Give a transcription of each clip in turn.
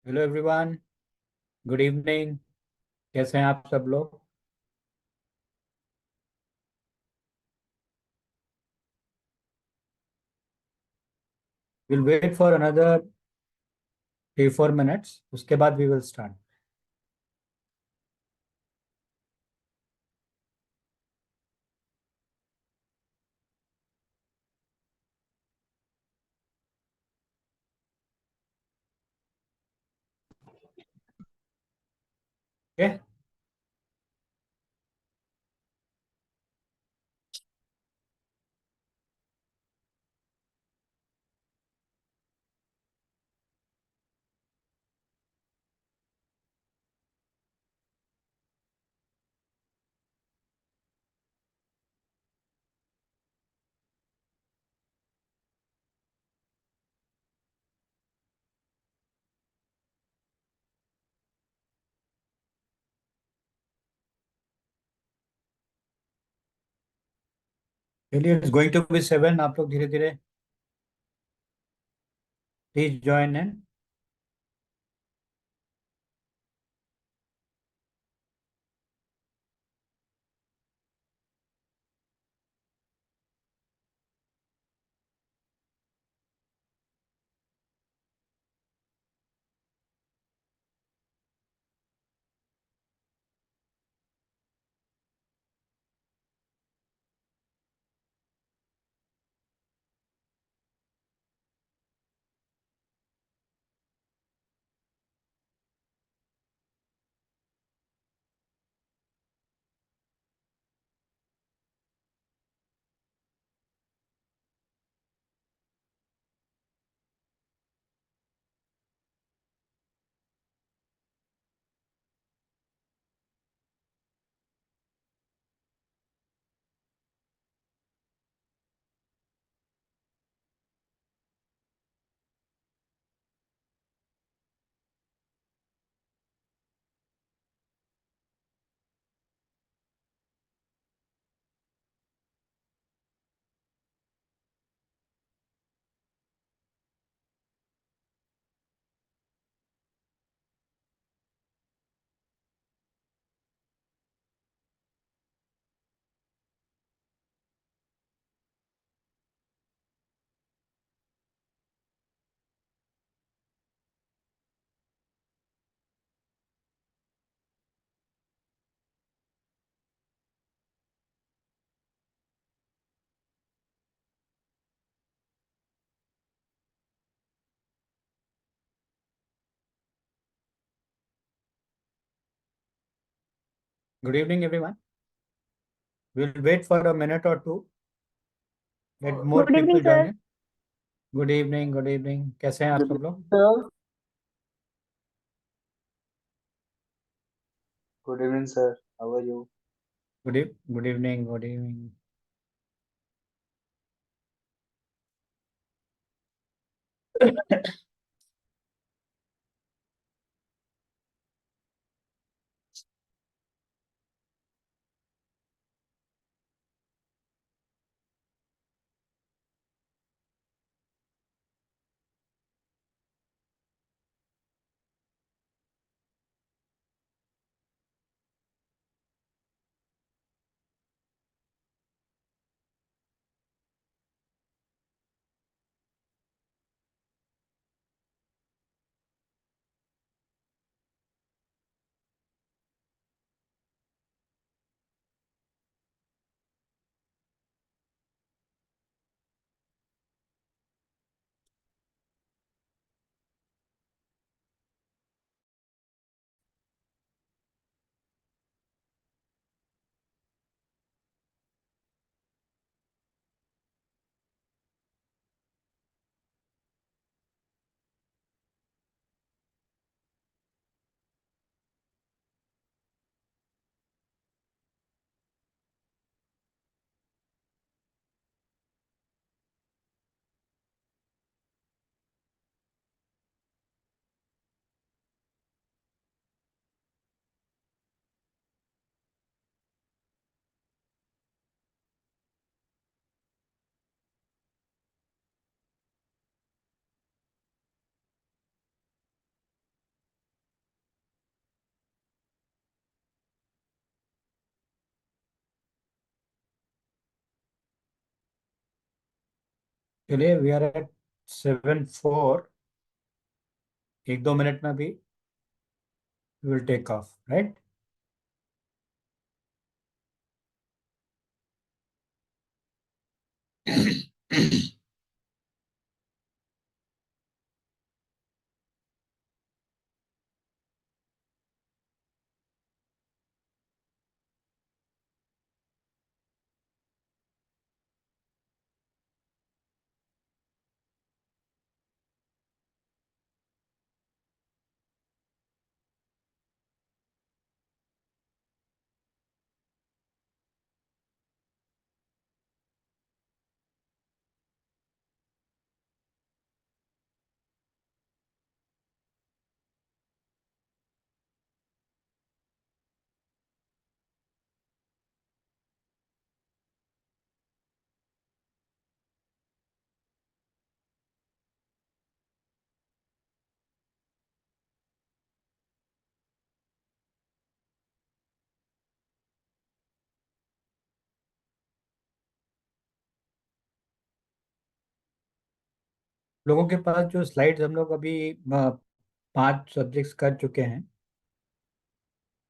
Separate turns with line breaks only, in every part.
Hello everyone. Good evening. कैसे हैं आप सब लोग? Will wait for another 3-4 minutes, उसके बाद वी विल स्टार्ट। ओके। चलिए, इट्स गोइंग टू बी 7। आप लोग धीरे धीरे please join in. Good evening everyone. Will wait for a minute or two, let more
good evening
people join
sir.
In. Good evening, good evening. कैसे हैं आप
Good
सब
evening,
लोग?
sir. Good evening, sir. How are you?
Good evening, good evening. चलिए, we are eight 7:04. 1-2 minute में भी will take off, right? लोगों के पास जो स्लाइड्स हम लोग अभी 5 सब्जेक्ट्स कर चुके हैं,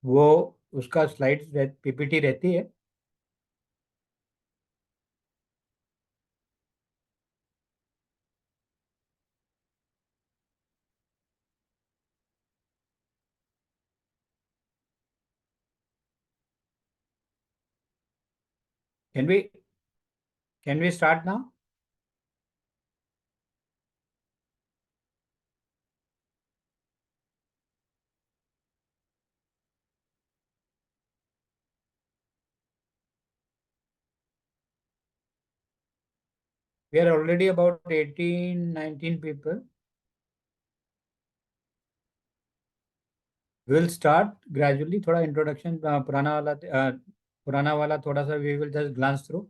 वो उसका स्लाइड्स पीपीटी रहती है। Can we start now? We are already about 18, 19 people. We'll start gradually. थोड़ा इंट्रोडक्शन पुराना वाला थोड़ा सा we will just glance through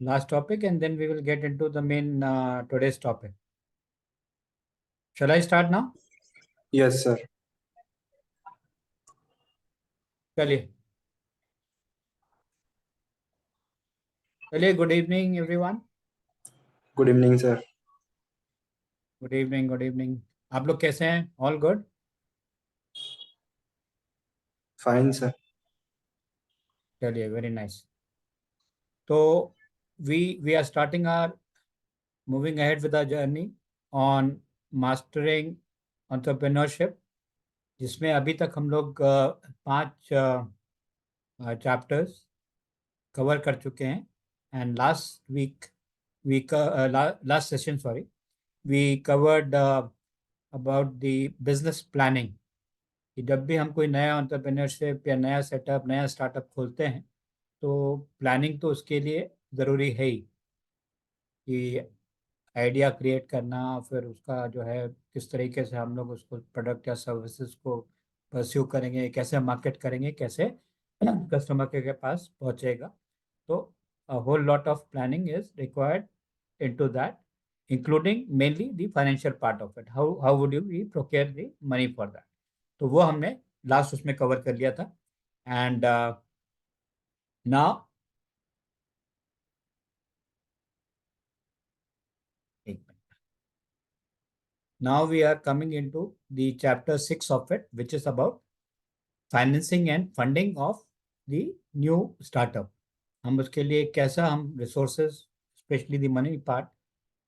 last topic and then we will get into the main today's topic. Shall I start now?
Yes, sir.
चलिए चलिए, good evening everyone.
Good evening, sir.
Good evening, good evening. आप लोग कैसे हैं? All good?
Fine, sir.
चलिए, very nice. तो we are starting our moving ahead with our journey on mastering entrepreneurship, जिसमें अभी तक हम लोग 5 चैप्टर्स कवर कर चुके हैं. And last week week last session, sorry, we covered about the business planning. कि जब भी हम कोई नया एंटरप्रेन्योरशिप या नया सेटअप, नया स्टार्टअप खोलते हैं, तो प्लानिंग तो उसके लिए ज़रूरी है ही. कि आइडिया क्रिएट करना, फिर उसका जो है किस तरीके से हम लोग उसको प्रोडक्ट या सर्विसेज को परस्यू करेंगे, कैसे मार्केट करेंगे, कैसे कस्टमर के पास पहुंचेगा. तो a whole lot of planning is required into that, including mainly the financial part of it. How would you we procure the money for that? तो वो हमने लास्ट उसमें कवर कर लिया था. And now now we are coming into the chapter 6 of it, which is about financing and funding of the new startup. हम उसके लिए कैसा हम resources, specially the money part,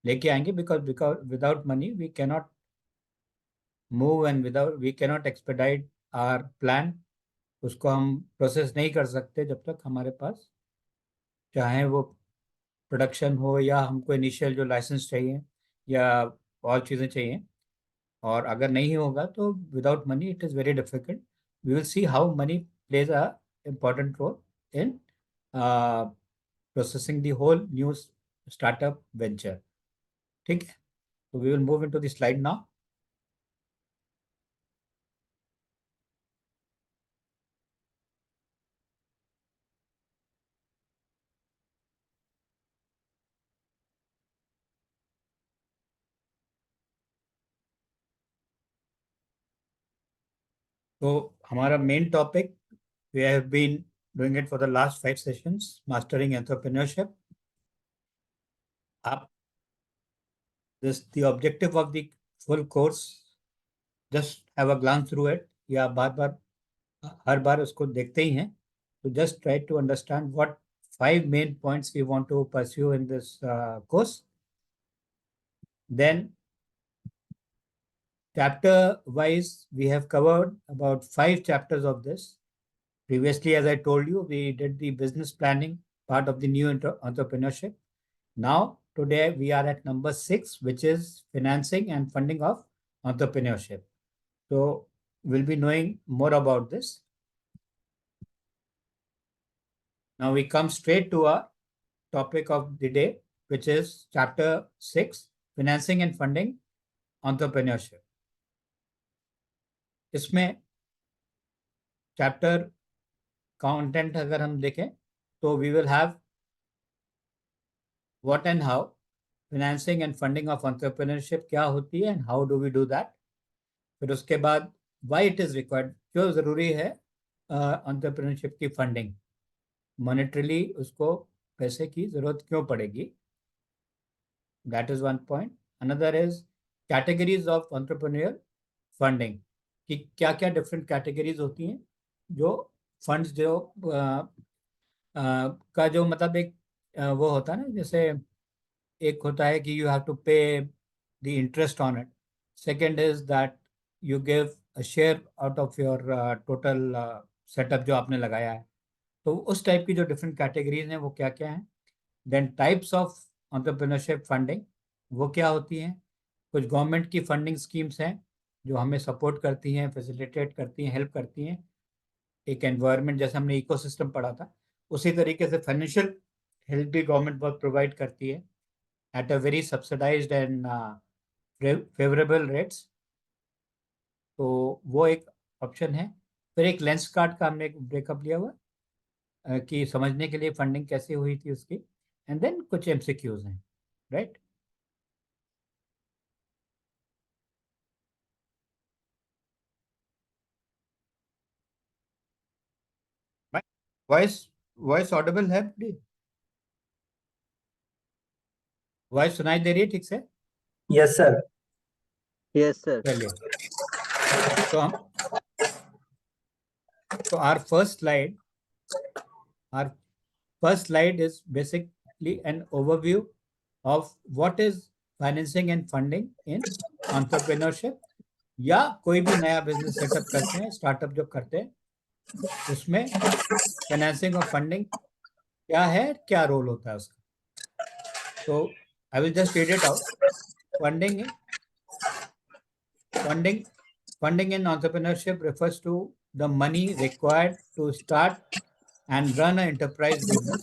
लेके आएंगे. Because without money we cannot move and without we cannot expedite our plan. उसको हम process नहीं कर सकते जब तक हमारे पास, चाहे वो प्रोडक्शन हो या हमको इनिशियल जो लाइसेंस चाहिए या और चीज़ें चाहिए. और अगर नहीं होगा तो without money it is very difficult. We will see how money plays a important role in processing the whole new startup venture. ठीक है, तो we will move into the slide now. तो हमारा main topic, we have been doing it for the last 5 sessions, mastering entrepreneurship. आप the objective of the full course, just have a glance through it, या बार हर बार उसको देखते ही हैं, तो just try to understand what 5 main points we want to pursue in this course. Then chapter wise, we have covered about 5 chapters of this. Previously, as I told you, we did the business planning part of the new entrepreneurship. Now, today we are at number 6, which is financing and funding of entrepreneurship. So we'll be knowing more about this. Now we come straight to our topic of the day, which is chapter 6, financing and funding entrepreneurship. इसमें chapter content अगर हम देखें तो we will have what and how, financing and funding of entrepreneurship क्या होती है and how do we do that. फिर उसके बाद व्हाई इट इज रिक्वायर्ड, क्यों ज़रूरी है एंटरप्रेन्योरशिप की फंडिंग, मॉनेटरीली उसको पैसे की ज़रूरत क्यों पड़ेगी, that is one point. Another is categories of entrepreneur funding, कि क्या क्या डिफरेंट कैटेगरीज होती हैं जो फंड्स जो का जो मतलब एक वो होता है ना, जैसे एक होता है कि यू हैव टू पे the interest on it, second is that you give a share out of your total setup जो आपने लगाया है। तो उस टाइप की जो डिफरेंट कैटेगरीज हैं वो क्या क्या हैं। Then types of entrepreneurship funding वो क्या होती हैं। कुछ गवर्नमेंट की फंडिंग स्कीम्स हैं जो हमें सपोर्ट करती हैं, फैसिलिटेट करती हैं, हेल्प करती हैं एक एनवायरनमेंट, जैसे हमने इकोसिस्टम पढ़ा था उसी तरीके से फाइनेंशियल हेल्प भी गवर्नमेंट बहुत प्रोवाइड करती है at a very subsidised and favourable rates. तो वो एक ऑप्शन है। फिर एक लेंस कार्ड का हमने एक ब्रेकअप लिया हुआ कि समझने के लिए फंडिंग कैसे हुई थी उसकी, एंड देन कुछ एमसीक्यूज हैं, राइट। वॉइस वॉइस ऑडिबल है, वॉइस सुनाई दे रही है ठीक से?
Yes, sir.
Yes, sir.
चलिए, तो हम तो our first slide is basically an overview of what is financing and funding in entrepreneurship, या कोई भी नया बिजनेस सेटअप करते हैं, स्टार्टअप जो करते हैं उसमें फाइनेंसिंग और फंडिंग क्या है, क्या रोल होता है उसका। तो I will just read it out. Funding in entrepreneurship refers to the money required to start and run an enterprise business.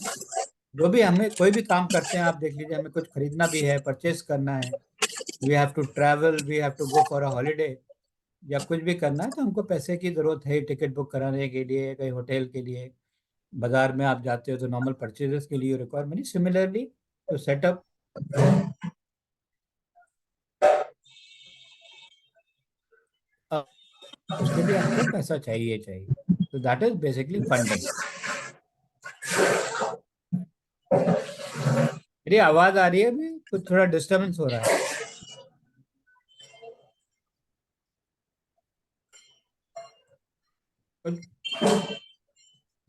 जो भी हमें कोई भी काम करते हैं, आप देख लीजिए, हमें कुछ खरीदना भी है, परचेज करना है, we have to travel, we have to go for a holiday, या कुछ भी करना है तो हमको पैसे की ज़रूरत है। टिकट बुक कराने के लिए, कहीं होटल के लिए, बाजार में आप जाते हो तो नॉर्मल परचेजेस के लिए require money. Similarly to set up उसके लिए आपको पैसा चाहिए। तो दैट इज बेसिकली फंडिंग। मेरी आवाज आ रही है अभी? कुछ थोड़ा डिस्टर्बेंस हो रहा है।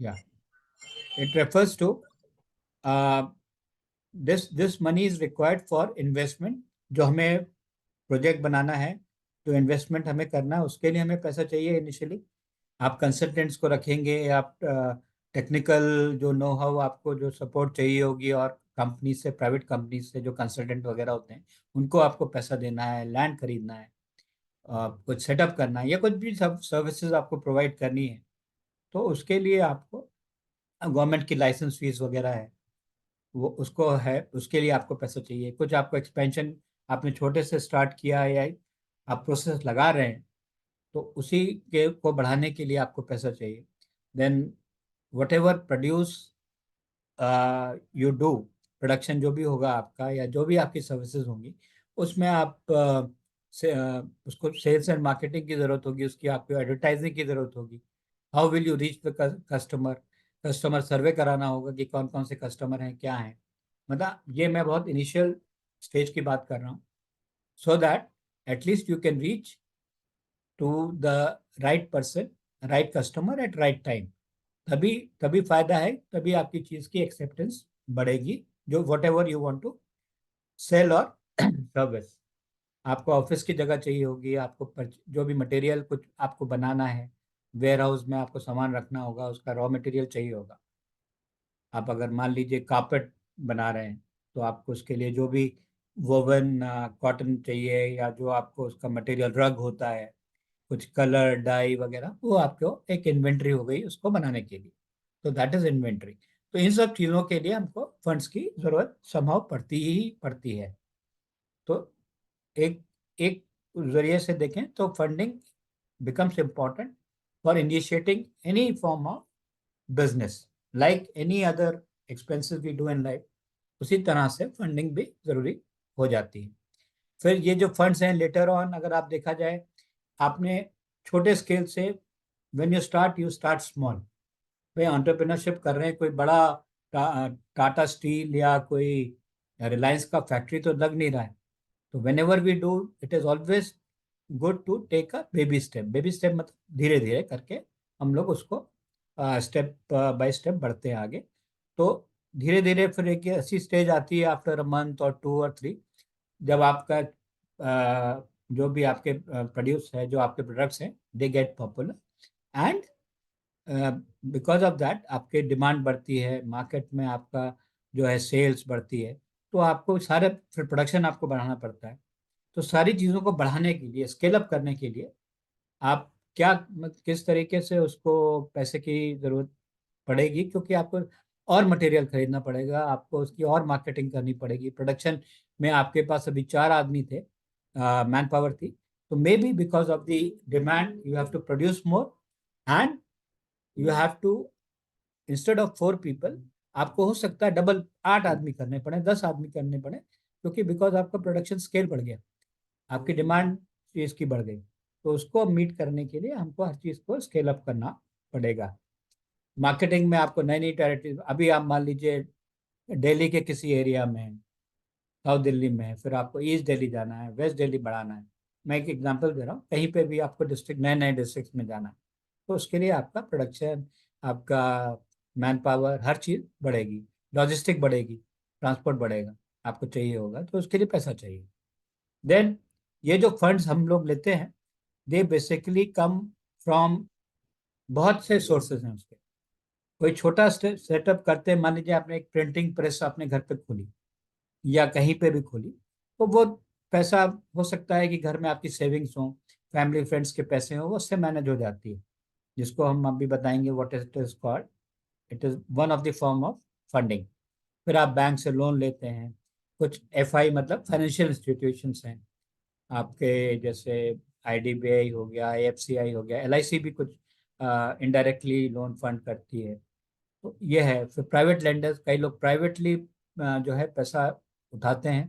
या it refers to this money is required for investment. जो हमें प्रोजेक्ट बनाना है, जो इन्वेस्टमेंट हमें करना है, उसके लिए हमें पैसा चाहिए इनिशियली। आप कंसल्टेंट्स को रखेंगे, आप टेक्निकल जो नो हाउ आपको जो सपोर्ट चाहिए होगी, और कंपनी से, प्राइवेट कंपनी से जो कंसल्टेंट वगैरह होते हैं उनको आपको पैसा देना है, लैंड खरीदना है, कुछ सेटअप करना है, या कुछ भी सब सर्विसेज आपको प्रोवाइड करनी है। तो उसके लिए आपको गवर्नमेंट की लाइसेंस फीस वगैरह है, वो उसको है, उसके लिए आपको पैसा चाहिए। कुछ आपको एक्सपेंशन, आपने छोटे से स्टार्ट किया है या आप प्रोसेस लगा रहे हैं, तो उसी के को बढ़ाने के लिए आपको पैसा चाहिए। Then whatever produce you do, production जो भी होगा आपका, या जो भी आपकी सर्विसेज होंगी, उसमें आप उसको सेल्स एंड मार्केटिंग की ज़रूरत होगी, उसकी आपको एडवर्टाइजिंग की ज़रूरत होगी। How will you reach the customer, customer survey कराना होगा कि कौन कौन से कस्टमर हैं, क्या हैं। मतलब ये मैं बहुत इनिशियल स्टेज की बात कर रहा हूँ। so that at least you can reach to the right person, right customer at right time. तभी तभी फायदा है, तभी आपकी चीज की एक्सेप्टेंस बढ़ेगी, जो whatever you want to sell और सर्विस। आपको ऑफिस की जगह चाहिए होगी, आपको जो भी मटेरियल कुछ आपको बनाना है, वेयर हाउस में आपको सामान रखना होगा, उसका रॉ मटेरियल चाहिए होगा। आप अगर मान लीजिए कार्पेट बना रहे हैं, तो आपको उसके लिए जो भी वोवन कॉटन चाहिए, या जो आपको उसका मटेरियल रग होता है, कुछ कलर डाई वगैरह, वो आपको एक इन्वेंट्री हो गई उसको बनाने के लिए। तो दैट इज इन्वेंट्री। तो इन सब चीज़ों के लिए हमको फंड्स की जरूरत संभव पड़ती ही पड़ती है। तो एक एक जरिए से देखें तो funding becomes important for initiating any form of business, like any other expenses we do in life। उसी तरह से फंडिंग भी जरूरी हो जाती है। फिर ये जो फंड्स हैं लेटर ऑन, अगर आप देखा जाए, आपने छोटे स्केल से, व्हेन यू स्टार्ट स्मॉल। भाई एंटरप्रेन्योरशिप कर रहे हैं, कोई बड़ा टाटा स्टील या कोई रिलायंस का फैक्ट्री तो लग नहीं रहा है। तो whenever we do, it is always good to take a baby step. Baby step मतलब धीरे धीरे करके हम लोग उसको स्टेप बाय स्टेप बढ़ते हैं आगे। तो धीरे धीरे फिर एक ऐसी स्टेज आती है आफ्टर अ मंथ और 2 और 3, जब आपका जो भी आपके प्रोड्यूस है, जो आपके प्रोडक्ट्स हैं, they get popular, and because of that आपके डिमांड बढ़ती है, मार्केट में आपका जो है सेल्स बढ़ती है। तो आपको सारे फिर प्रोडक्शन आपको बढ़ाना पड़ता है। तो सारी चीज़ों को बढ़ाने के लिए, स्केल अप करने के लिए, आप क्या किस तरीके से उसको पैसे की जरूरत पड़ेगी, क्योंकि आपको और मटेरियल खरीदना पड़ेगा, आपको उसकी और मार्केटिंग करनी पड़ेगी। प्रोडक्शन में आपके पास अभी 4 आदमी थे, मैन पावर थी, तो maybe because of the demand you have to produce more, and you have to, instead of 4 people, आपको हो सकता है डबल 8 आदमी करने पड़े, 10 आदमी करने पड़े, क्योंकि बिकॉज आपका प्रोडक्शन स्केल बढ़ गया, आपकी डिमांड चीज की बढ़ गई। तो उसको मीट करने के लिए हमको हर चीज को स्केल अप करना पड़ेगा। मार्केटिंग में आपको नई नई टेरिटरी, अभी आप मान लीजिए दिल्ली के किसी एरिया में है, साउथ दिल्ली में है, फिर आपको ईस्ट दिल्ली जाना है, वेस्ट दिल्ली बढ़ाना है। मैं एक एग्जांपल दे रहा हूँ, कहीं पे भी आपको डिस्ट्रिक्ट, नए नए डिस्ट्रिक्ट में जाना है, तो उसके लिए आपका प्रोडक्शन, आपका मैन पावर, हर चीज़ बढ़ेगी, लॉजिस्टिक बढ़ेगी, ट्रांसपोर्ट बढ़ेगा, आपको चाहिए होगा, तो उसके लिए पैसा चाहिए। देन ये जो फंड्स हम लोग लेते हैं, दे बेसिकली कम फ्रॉम, बहुत से सोर्सेज हैं उसके। कोई छोटा सेटअप करते हैं, मान लीजिए आपने एक प्रिंटिंग प्रेस अपने घर पे खोली या कहीं पे भी खोली, तो वो पैसा हो सकता है कि घर में आपकी सेविंग्स हो, फैमिली फ्रेंड्स के पैसे हो, वो उससे मैनेज हो जाती है, जिसको हम अभी बताएंगे what is it is called. It is one of the form of funding. फिर आप बैंक से लोन लेते हैं, कुछ एफआई मतलब फाइनेंशियल इंस्टीट्यूशंस हैं आपके, जैसे आईडीबीआई हो गया, आईएफसीआई हो गया, एलआईसी भी कुछ इनडायरेक्टली लोन फंड करती है। तो ये है। फिर प्राइवेट लेंडर्स, कई लोग प्राइवेटली जो है पैसा उठाते हैं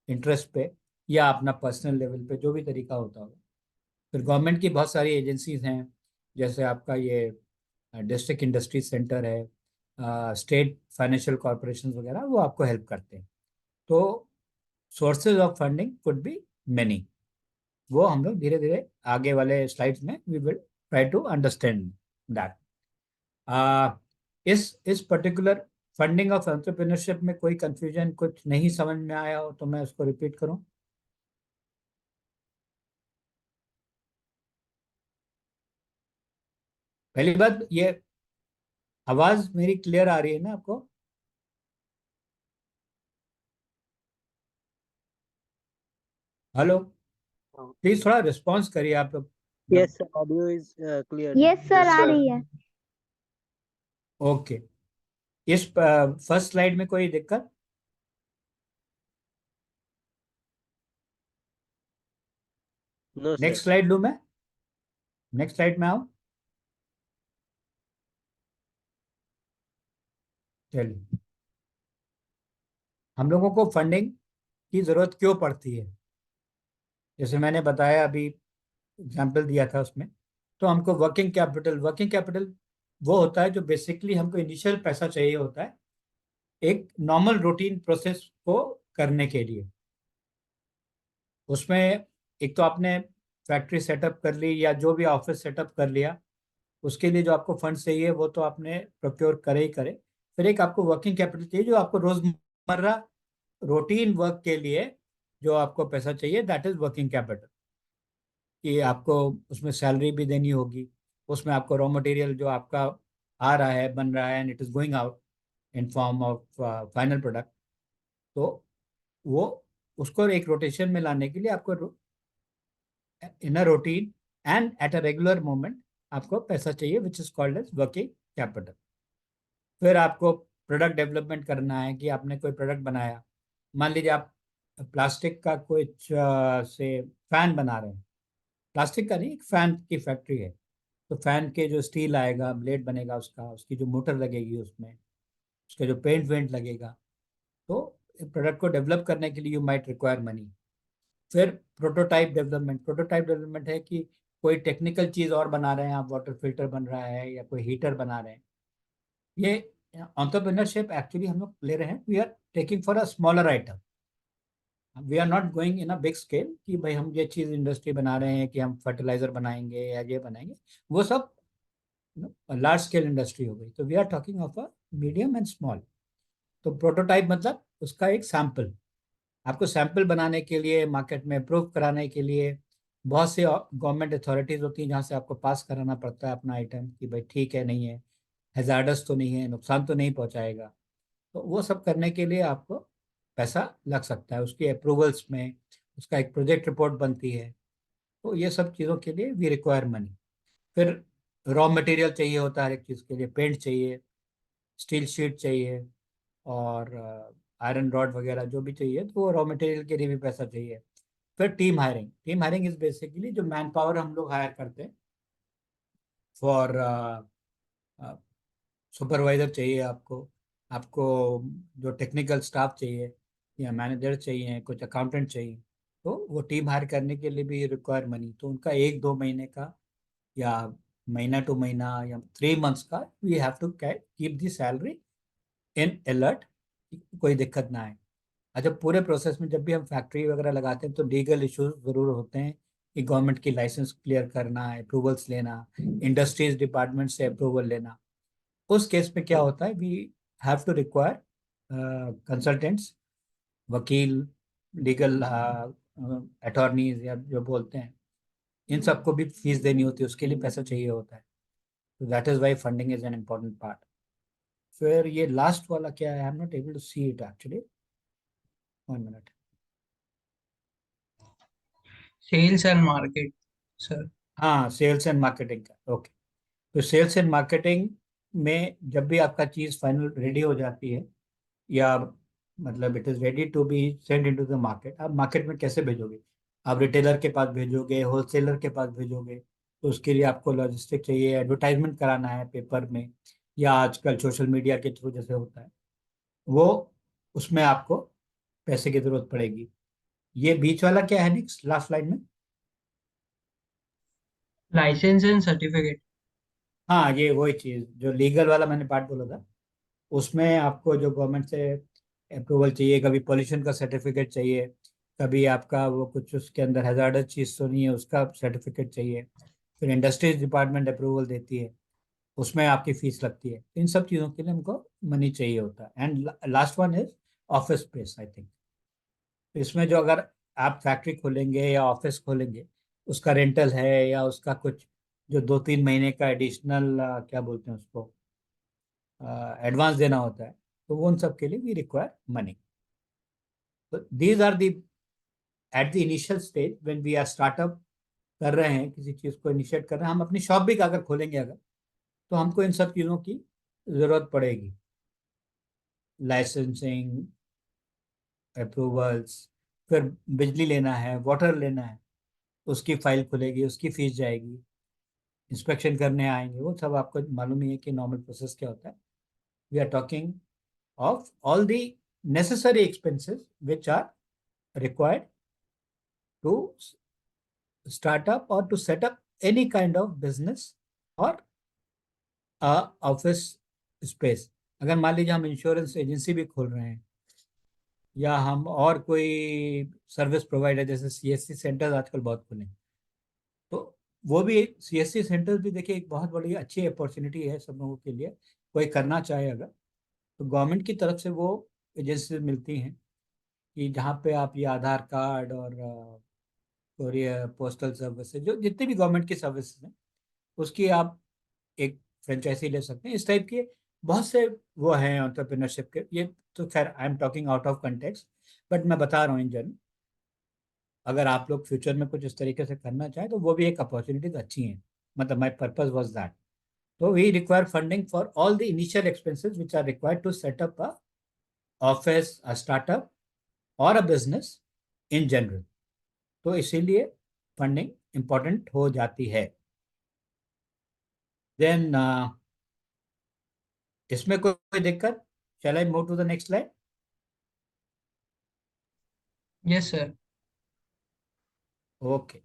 इंटरेस्ट पे, या अपना पर्सनल लेवल पे, जो भी तरीका होता होगा। फिर गवर्नमेंट की बहुत सारी एजेंसीज हैं, जैसे आपका ये डिस्ट्रिक्ट इंडस्ट्री सेंटर है, स्टेट फाइनेंशियल कॉरपोरेशन वगैरह, वो आपको हेल्प करते हैं। तो sources of funding could be many. वो हम लोग धीरे धीरे आगे वाले स्लाइड्स में we will try to understand that. इस पर्टिकुलर फंडिंग ऑफ एंटरप्रेन्योरशिप में कोई कंफ्यूजन, कुछ नहीं समझ में आया हो तो मैं उसको रिपीट करूं। पहली बात, ये आवाज मेरी क्लियर आ रही है ना आपको? हेलो, प्लीज थोड़ा रिस्पॉन्स करिए आप लोग
Yes,
जब।
sir. Audio is clear.
Yes sir, आ
sir.
रही है।
ओके, इस फर्स्ट स्लाइड में कोई दिक्कत?
No, sir.
नेक्स्ट स्लाइड लूं मैं? नेक्स्ट स्लाइड में आओ, चलिए। हम लोगों को फंडिंग की जरूरत क्यों पड़ती है, जैसे मैंने बताया अभी, एग्जाम्पल दिया था उसमें। तो हमको वर्किंग कैपिटल वो होता है जो बेसिकली हमको इनिशियल पैसा चाहिए होता है एक नॉर्मल रूटीन प्रोसेस को करने के लिए। उसमें एक तो आपने फैक्ट्री सेटअप कर ली या जो भी ऑफिस सेटअप कर लिया, उसके लिए जो आपको फंड चाहिए वो तो आपने प्रोक्योर करे ही करे। फिर एक आपको वर्किंग कैपिटल चाहिए जो आपको रोजमर्रा रूटीन वर्क के लिए जो आपको पैसा चाहिए, दैट इज वर्किंग कैपिटल। कि आपको उसमें सैलरी भी देनी होगी, उसमें आपको रॉ मटेरियल जो आपका आ रहा है, बन रहा है, and it is going out in form of final product. तो वो उसको एक रोटेशन में लाने के लिए आपको in a routine and at a regular moment आपको पैसा चाहिए, which is called as working capital. फिर आपको प्रोडक्ट डेवलपमेंट करना है कि आपने कोई प्रोडक्ट बनाया। मान लीजिए आप प्लास्टिक का कुछ से फैन बना रहे हैं, प्लास्टिक का नहीं, एक फैन की फैक्ट्री है। तो फैन के जो स्टील आएगा, ब्लेड बनेगा उसका, उसकी जो मोटर लगेगी उसमें, उसका जो पेंट वेंट लगेगा, तो प्रोडक्ट को डेवलप करने के लिए यू माइट रिक्वायर मनी। फिर प्रोटोटाइप डेवलपमेंट, प्रोटोटाइप डेवलपमेंट है कि कोई टेक्निकल चीज़ और बना रहे हैं आप, वाटर फिल्टर बन रहा है या कोई हीटर बना रहे हैं। ये एंटरप्रेन्योरशिप एक्चुअली हम लोग ले रहे हैं, we are taking for a smaller item, we are not going in a big scale कि भाई हम ये चीज़ इंडस्ट्री बना रहे हैं कि हम फर्टिलाइजर बनाएंगे या ये बनाएंगे, वो सब लार्ज स्केल इंडस्ट्री हो गई। तो we are talking of a medium and small. तो प्रोटोटाइप मतलब उसका एक सैंपल, आपको सैंपल बनाने के लिए, मार्केट में अप्रूव कराने के लिए बहुत से गवर्नमेंट अथॉरिटीज होती हैं जहाँ से आपको पास कराना पड़ता है अपना आइटम कि भाई ठीक है, नहीं है, हैजार्डस तो नहीं है, नुकसान तो नहीं पहुंचाएगा। तो वो सब करने के लिए आपको पैसा लग सकता है, उसकी अप्रूवल्स में उसका एक प्रोजेक्ट रिपोर्ट बनती है। तो ये सब चीज़ों के लिए वी रिक्वायर मनी। फिर रॉ मटेरियल चाहिए होता है हर एक चीज़ के लिए, पेंट चाहिए, स्टील शीट चाहिए, और आयरन रॉड वगैरह जो भी चाहिए, तो वो रॉ मटेरियल के लिए भी पैसा चाहिए। फिर team hiring, team hiring is basically जो मैन पावर हम लोग हायर करते हैं फॉर सुपरवाइजर चाहिए आपको, आपको जो टेक्निकल स्टाफ चाहिए या मैनेजर चाहिए, कुछ अकाउंटेंट चाहिए, तो वो टीम हायर करने के लिए भी रिक्वायर मनी। तो उनका 1-2 महीने का या महीना टू महीना या 3 मंथ्स का we have to keep the salary in alert, कोई दिक्कत ना आए। अच्छा, पूरे प्रोसेस में जब भी हम फैक्ट्री वगैरह लगाते हैं तो लीगल इश्यूज जरूर होते हैं कि गवर्नमेंट की लाइसेंस क्लियर करना, अप्रूवल्स लेना, इंडस्ट्रीज डिपार्टमेंट से अप्रूवल लेना। उस केस में क्या होता है, we have to require consultants, वकील, लीगल अटॉर्नीज या जो बोलते हैं, इन सबको भी फीस देनी होती है, उसके लिए पैसा चाहिए होता है। तो that is why funding is an important part. फिर ये लास्ट वाला क्या है, I am not able to see it actually, 1 minute.
Sales and market, sir.
हाँ, सेल्स एंड मार्केटिंग का, ओके। तो सेल्स एंड मार्केटिंग में जब भी आपका चीज़ फाइनल रेडी हो जाती है, या मतलब it is ready to be send into the market, आप मार्केट में कैसे भेजोगे? आप रिटेलर के पास भेजोगे, होलसेलर के पास भेजोगे, तो उसके लिए आपको लॉजिस्टिक चाहिए, एडवर्टाइजमेंट कराना है पेपर में या आजकल सोशल मीडिया के थ्रू जैसे होता है, वो उसमें आपको पैसे की जरूरत पड़ेगी। ये बीच वाला क्या है, नेक्स्ट लास्ट लाइन में?
License and certificate.
हाँ, ये वही चीज़ जो लीगल वाला मैंने पार्ट बोला था, उसमें आपको जो गवर्नमेंट से अप्रूवल चाहिए, कभी पॉल्यूशन का सर्टिफिकेट चाहिए, कभी आपका वो कुछ उसके अंदर हैजार्डस चीज़ तो नहीं है उसका सर्टिफिकेट चाहिए, फिर इंडस्ट्रीज डिपार्टमेंट अप्रूवल देती है, उसमें आपकी फीस लगती है। इन सब चीज़ों के लिए हमको मनी चाहिए होता है। And last one is office space, I think. इसमें जो अगर आप फैक्ट्री खोलेंगे या ऑफिस खोलेंगे, उसका रेंटल है या उसका कुछ जो 2-3 महीने का एडिशनल क्या बोलते हैं उसको, एडवांस देना होता है, तो वो उन सब के लिए वी रिक्वायर मनी। तो these are the at the initial stage when we are startup कर रहे हैं, किसी चीज़ को इनिशिएट कर रहे हैं, हम अपनी शॉप भी अगर खोलेंगे अगर, तो हमको इन सब चीज़ों की ज़रूरत पड़ेगी, लाइसेंसिंग, अप्रूवल्स, फिर बिजली लेना है, वाटर लेना है, उसकी फाइल खुलेगी, उसकी फीस जाएगी, इंस्पेक्शन करने आएंगे, वो सब आपको मालूम ही है कि नॉर्मल प्रोसेस क्या होता है। We are talking of all the necessary expenses which are required to start up or to set up any kind of business or office space. अगर मान लीजिए हम इंश्योरेंस एजेंसी भी खोल रहे हैं या हम और कोई सर्विस प्रोवाइडर जैसे सीएससी सेंटर्स आजकल बहुत खुले हैं, तो वो भी सीएससी सेंटर्स भी देखिए एक बहुत बड़ी अच्छी अपॉर्चुनिटी है सब लोगों के लिए। कोई करना चाहे अगर, तो गवर्नमेंट की तरफ से वो एजेंसी मिलती हैं कि जहाँ पे आप ये आधार कार्ड और ये पोस्टल सर्विसेज जो जितनी भी गवर्नमेंट की सर्विसेज हैं उसकी आप एक फ्रेंचाइजी ले सकते हैं। इस टाइप के बहुत से वो हैं एंटरप्रेन्योरशिप के। ये तो खैर I am talking out of context, but मैं बता रहा हूँ इन जनरल, अगर आप लोग फ्यूचर में कुछ इस तरीके से करना चाहें तो वो भी एक अपॉर्चुनिटीज अच्छी हैं। मतलब माई पर्पज वॉज दैट। तो we require funding for all the initial expenses which are required to set up a office, a startup और अ बिजनेस इन जनरल। तो इसीलिए फंडिंग इंपॉर्टेंट हो जाती है। देन इसमें कोई दिक्कत? Shall I move to the next slide?
Yes, sir.
Okay.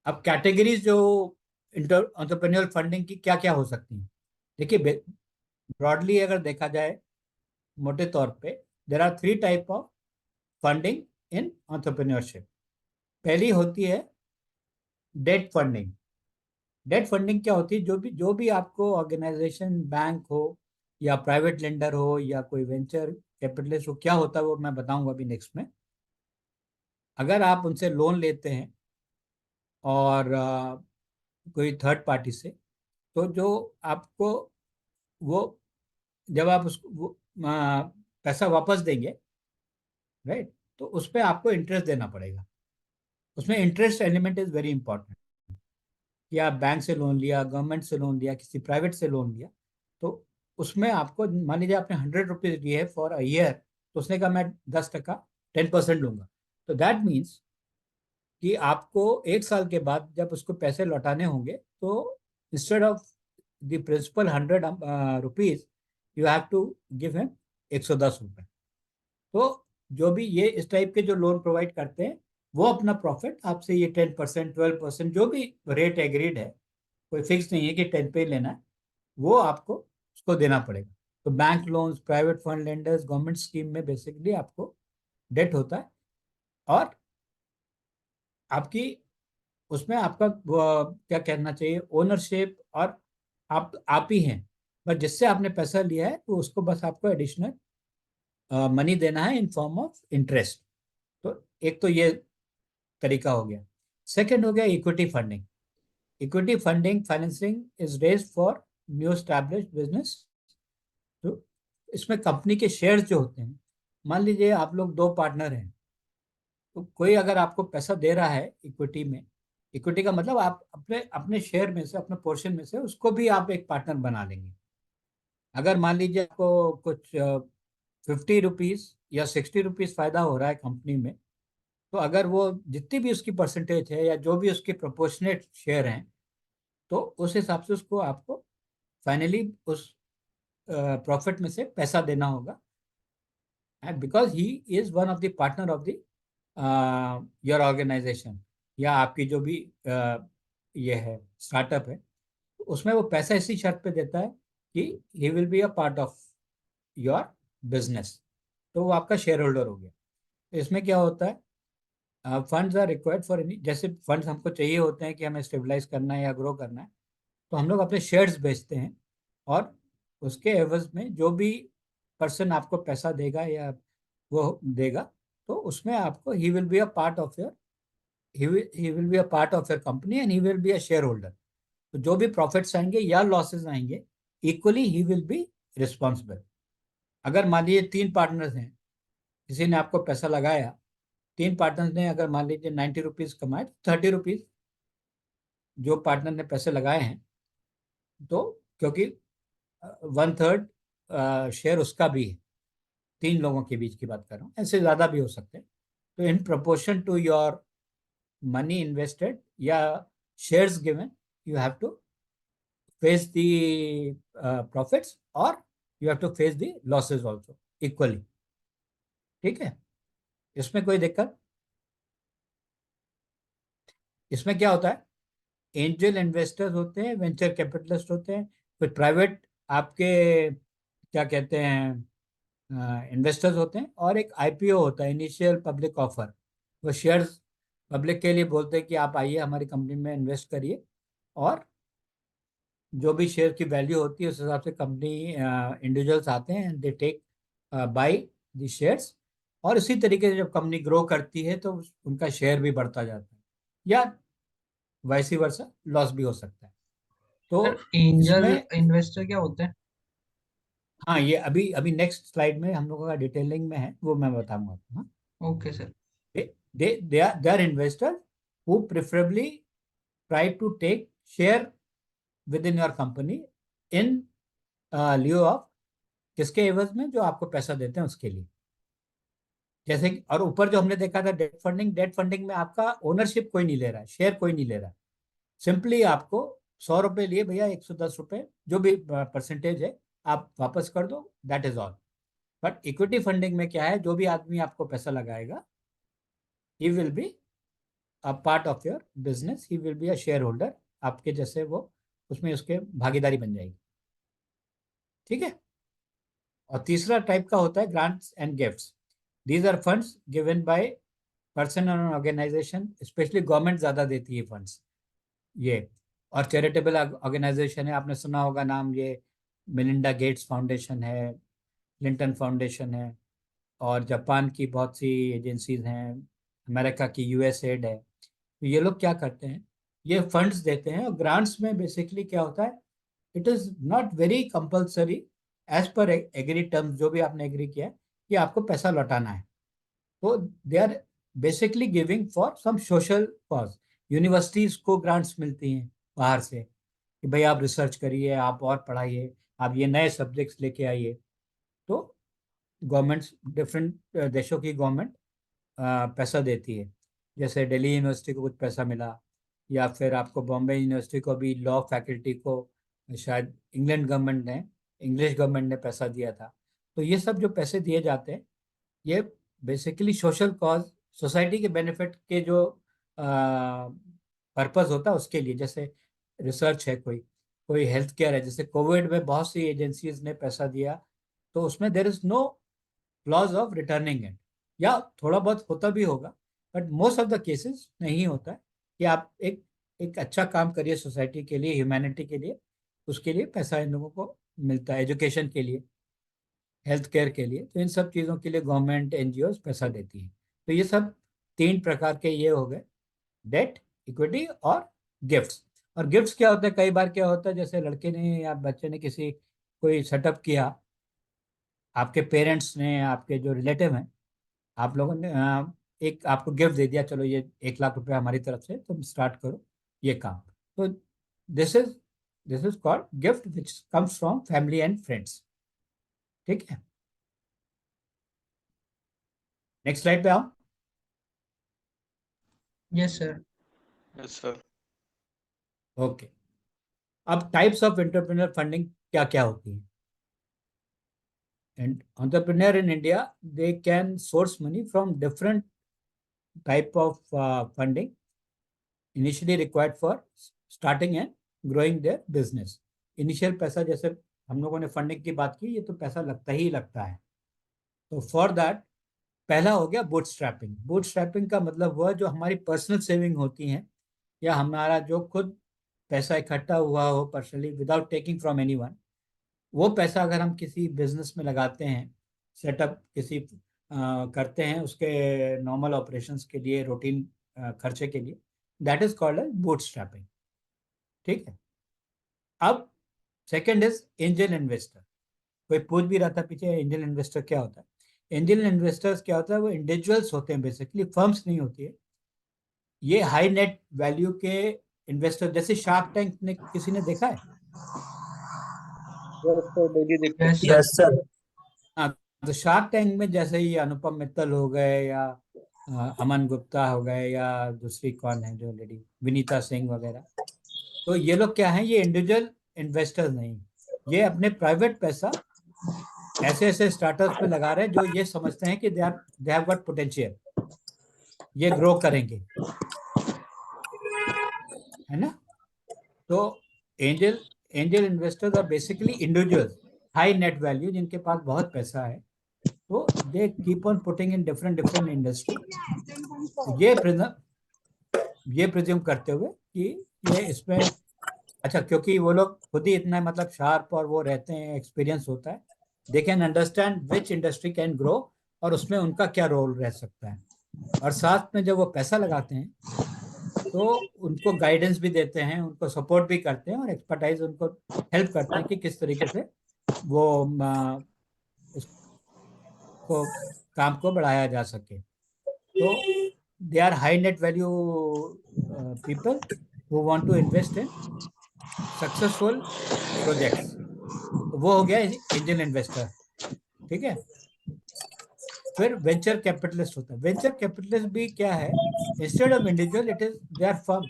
अब कैटेगरीज जो एंटरप्रेन्योर फंडिंग की क्या क्या हो सकती हैं, देखिए ब्रॉडली अगर देखा जाए मोटे तौर पे there are three type of funding in entrepreneurship. पहली होती है डेट फंडिंग। डेट फंडिंग क्या होती है? जो भी आपको ऑर्गेनाइजेशन, बैंक हो या प्राइवेट लेंडर हो या कोई वेंचर कैपिटलिस्ट हो, क्या होता है वो मैं बताऊंगा अभी नेक्स्ट में। अगर आप उनसे लोन लेते हैं और कोई थर्ड पार्टी से, तो जो आपको वो जब आप उसको पैसा वापस देंगे, राइट, तो उस पर आपको इंटरेस्ट देना पड़ेगा। उसमें interest element is very important कि आप बैंक से लोन लिया, गवर्नमेंट से लोन लिया, किसी प्राइवेट से लोन लिया, तो उसमें आपको मान लीजिए आपने 100 रुपीज लिए है फॉर अ ईयर, तो उसने कहा मैं 10%, 10% लूंगा। तो दैट मीन्स कि आपको एक साल के बाद जब उसको पैसे लौटाने होंगे तो instead of the principal 100 rupees you have to give him 110 रुपये। तो जो भी ये इस टाइप के जो लोन प्रोवाइड करते हैं वो अपना प्रॉफिट आपसे ये 10%, 12%, जो भी रेट एग्रीड है, कोई फिक्स नहीं है कि 10 पे ही लेना है, वो आपको उसको देना पड़ेगा। तो bank loans, private fund lenders, government scheme में बेसिकली आपको डेट होता है और आपकी उसमें आपका क्या कहना चाहिए, ओनरशिप और आप ही हैं, बस जिससे आपने पैसा लिया है तो उसको बस आपको एडिशनल मनी देना है इन फॉर्म ऑफ इंटरेस्ट। तो एक तो ये तरीका हो गया। सेकंड हो गया equity funding. Equity funding financing is raised for new established business. तो इसमें कंपनी के शेयर्स जो होते हैं, मान लीजिए आप लोग दो पार्टनर हैं, तो कोई अगर आपको पैसा दे रहा है इक्विटी में, इक्विटी का मतलब आप अपने अपने शेयर में से, अपने पोर्शन में से उसको भी आप एक पार्टनर बना लेंगे। अगर मान लीजिए आपको कुछ 50 रुपीज या 60 रुपीज फायदा हो रहा है कंपनी में, तो अगर वो जितनी भी उसकी परसेंटेज है या जो भी उसके प्रोपोर्शनेट शेयर हैं, तो उस हिसाब से उसको आपको फाइनली उस प्रॉफिट में से पैसा देना होगा, because he is one of the partner of the your organisation या आपकी जो भी ये है स्टार्टअप है। उसमें वो पैसा इसी शर्त पे देता है कि he will be a part of your business, तो वो आपका शेयर होल्डर हो गया। तो इसमें क्या होता है, funds are required for any, जैसे फंड्स हमको चाहिए होते हैं कि हमें स्टेबलाइज करना है या ग्रो करना है, तो हम लोग अपने शेयर्स बेचते हैं और उसके एवज में जो भी पर्सन आपको पैसा देगा या वो देगा, तो उसमें आपको he will be a part of your, he will be a part of your company and he will be a shareholder। तो जो भी प्रॉफिट्स आएंगे या लॉसेस आएंगे, equally he will be responsible. अगर मान लीजिए तीन पार्टनर्स हैं, किसी ने आपको पैसा लगाया, तीन पार्टनर्स ने अगर मान लीजिए 90 रुपीज कमाए, 30 रुपीज जो पार्टनर ने पैसे लगाए हैं, तो क्योंकि 1/3 शेयर उसका भी है, तीन लोगों के बीच की बात कर रहा हूँ, ऐसे ज्यादा भी हो सकते हैं। तो in proportion to your money invested या shares given, you have to face the profits or you have to face the losses also equally। ठीक है, इसमें कोई दिक्कत? इसमें क्या होता है, एंजल इन्वेस्टर्स होते हैं, वेंचर कैपिटलिस्ट होते हैं, फिर प्राइवेट आपके क्या कहते हैं इन्वेस्टर्स होते हैं, और एक आईपीओ होता है, इनिशियल पब्लिक ऑफर। वो शेयर्स पब्लिक के लिए बोलते हैं कि आप आइए हमारी कंपनी में इन्वेस्ट करिए, और जो भी शेयर की वैल्यू होती है उस हिसाब से कंपनी इंडिविजुअल्स आते हैं, they take buy the shares. और इसी तरीके से जब कंपनी ग्रो करती है तो उनका शेयर भी बढ़ता जाता है, या वैसी वर्षा लॉस भी हो सकता है। तो
सर एंजल
इसमें,
इन्वेस्टर क्या होते हैं?
हाँ, ये अभी अभी नेक्स्ट स्लाइड में हम लोगों का डिटेलिंग में है, वो मैं बताऊंगा आपको। हाँ,
okay sir.
they are investors who preferably try to take share within your company in lieu of, किसके एवज में, जो आपको पैसा देते हैं उसके लिए। जैसे कि, और ऊपर जो हमने देखा था डेट फंडिंग में आपका ओनरशिप कोई नहीं ले रहा है, शेयर कोई नहीं ले रहा है। सिंपली आपको 100 रुपए लिए भैया, 110 रुपए जो भी परसेंटेज है आप वापस कर दो, that is all. But equity funding में क्या है, जो भी आदमी आपको पैसा लगाएगा, he will be a part of your business, he will be a share holder, आपके जैसे वो उसमें उसके भागीदारी बन जाएगी। ठीक है। और तीसरा टाइप का होता है grants and gifts. These are funds given by person और ऑर्गेनाइजेशन, स्पेशली गवर्नमेंट ज्यादा देती है फंड्स ये। और चैरिटेबल ऑर्गेनाइजेशन है, आपने सुना होगा नाम, ये मिलिंडा गेट्स फाउंडेशन है, क्लिंटन फाउंडेशन है, और जापान की बहुत सी एजेंसीज हैं, अमेरिका की यूएसएड है। तो ये लोग क्या करते हैं, ये फंड्स देते हैं। और ग्रांट्स में बेसिकली क्या होता है, it is not very compulsory, as per agree terms, जो भी आपने एग्री किया है कि आपको पैसा लौटाना है। तो they are basically giving for some social cause. Universities को ग्रांट्स मिलती हैं बाहर से, कि भाई आप रिसर्च करिए, आप और पढ़ाइए, आप ये नए सब्जेक्ट्स लेके आइए। तो गवर्नमेंट्स, डिफरेंट देशों की गवर्नमेंट पैसा देती है। जैसे दिल्ली यूनिवर्सिटी को कुछ पैसा मिला, या फिर आपको बॉम्बे यूनिवर्सिटी को भी, लॉ फैकल्टी को शायद इंग्लैंड गवर्नमेंट ने, इंग्लिश गवर्नमेंट ने पैसा दिया था। तो ये सब जो पैसे दिए जाते हैं, ये बेसिकली सोशल कॉज, सोसाइटी के बेनिफिट के जो पर्पस होता है उसके लिए। जैसे रिसर्च है, कोई कोई हेल्थ केयर है, जैसे कोविड में बहुत सी एजेंसीज ने पैसा दिया, तो उसमें there is no clause of returning it, या थोड़ा बहुत होता भी होगा, but most of the cases नहीं होता है कि आप एक एक अच्छा काम करिए सोसाइटी के लिए, ह्यूमैनिटी के लिए, उसके लिए पैसा इन लोगों को मिलता है, एजुकेशन के लिए, हेल्थ केयर के लिए। तो इन सब चीज़ों के लिए गवर्नमेंट एनजीओ पैसा देती है। तो ये सब तीन प्रकार के ये हो गए, डेट, इक्विटी और गिफ्ट्स। और गिफ्ट्स क्या होता है, कई बार क्या होता है, जैसे लड़के ने या बच्चे ने किसी कोई सेटअप किया, आपके पेरेंट्स ने, आपके जो रिलेटिव हैं, आप लोगों ने एक आपको गिफ्ट दे दिया, चलो ये 1 लाख रुपए हमारी तरफ से, तुम स्टार्ट करो ये काम। तो this is this is called gift which comes from family and friends. ठीक है, नेक्स्ट स्लाइड पे आओ।
Yes sir.
Yes, sir.
Okay, अब टाइप्स ऑफ एंटरप्रेन्योर फंडिंग क्या क्या होती है। And entrepreneur in India, they can source money from different type of funding initially required for starting and growing their business. Initial पैसा, जैसे हम लोगों ने फंडिंग की बात की, ये तो पैसा लगता ही लगता है। तो फॉर दैट, पहला हो गया बूटस्ट्रैपिंग। बूटस्ट्रैपिंग का मतलब हुआ जो हमारी पर्सनल सेविंग होती हैं, या हमारा जो खुद पैसा इकट्ठा हुआ हो personally, without taking from anyone, वो पैसा अगर हम किसी बिजनेस में लगाते हैं, सेटअप किसी करते हैं उसके नॉर्मल ऑपरेशंस के लिए, रूटीन खर्चे के लिए, that is called as bootstrapping. ठीक है। अब सेकंड इज एंजल इन्वेस्टर। कोई पूछ भी रहा था पीछे, एंजल इन्वेस्टर क्या होता है। एंजल इन्वेस्टर्स क्या होता है, वो इंडिविजुअल्स होते हैं, बेसिकली फर्म्स नहीं होती है। ये हाई नेट वैल्यू के इन्वेस्टर, जैसे शार्क टैंक ने किसी ने देखा है?
Yes, sir, daily देखते हैं।
Yes
Yes, sir.
हाँ, तो शार्क टैंक में जैसे ही अनुपम मित्तल हो गए, या अमन गुप्ता हो गए, या दूसरी कौन है जो लेडी, विनीता सिंह वगैरह, तो ये लोग क्या हैं, ये इंडिविजुअल इन्वेस्टर्स नहीं, ये अपने प्राइवेट पैसा ऐसे ऐसे स्टार्टअप्स में लगा रहे हैं जो ये समझते हैं कि दे हैव गॉट पोटेंशियल, ये ग्रो करेंगे, है ना। तो angel angel investors are basically individuals, high net value, जिनके पास बहुत पैसा है, तो they keep on putting in different industry. ये प्रिज्यूम करते हुए कि ये इसमें अच्छा, क्योंकि वो लोग खुद ही इतना मतलब शार्प और वो रहते हैं, एक्सपीरियंस होता है, they can understand which industry can grow और उसमें उनका क्या रोल रह सकता है। और साथ में जब वो पैसा लगाते हैं तो उनको गाइडेंस भी देते हैं, उनको सपोर्ट भी करते हैं और एक्सपर्टाइज उनको हेल्प करते हैं कि किस तरीके से वो इसको काम को बढ़ाया जा सके। तो they are high net value people who want to invest in successful projects. वो हो गया एंजल इन्वेस्टर, ठीक है। फिर वेंचर कैपिटलिस्ट होता है। वेंचर कैपिटलिस्ट भी क्या है, instead of individual it is they are firm.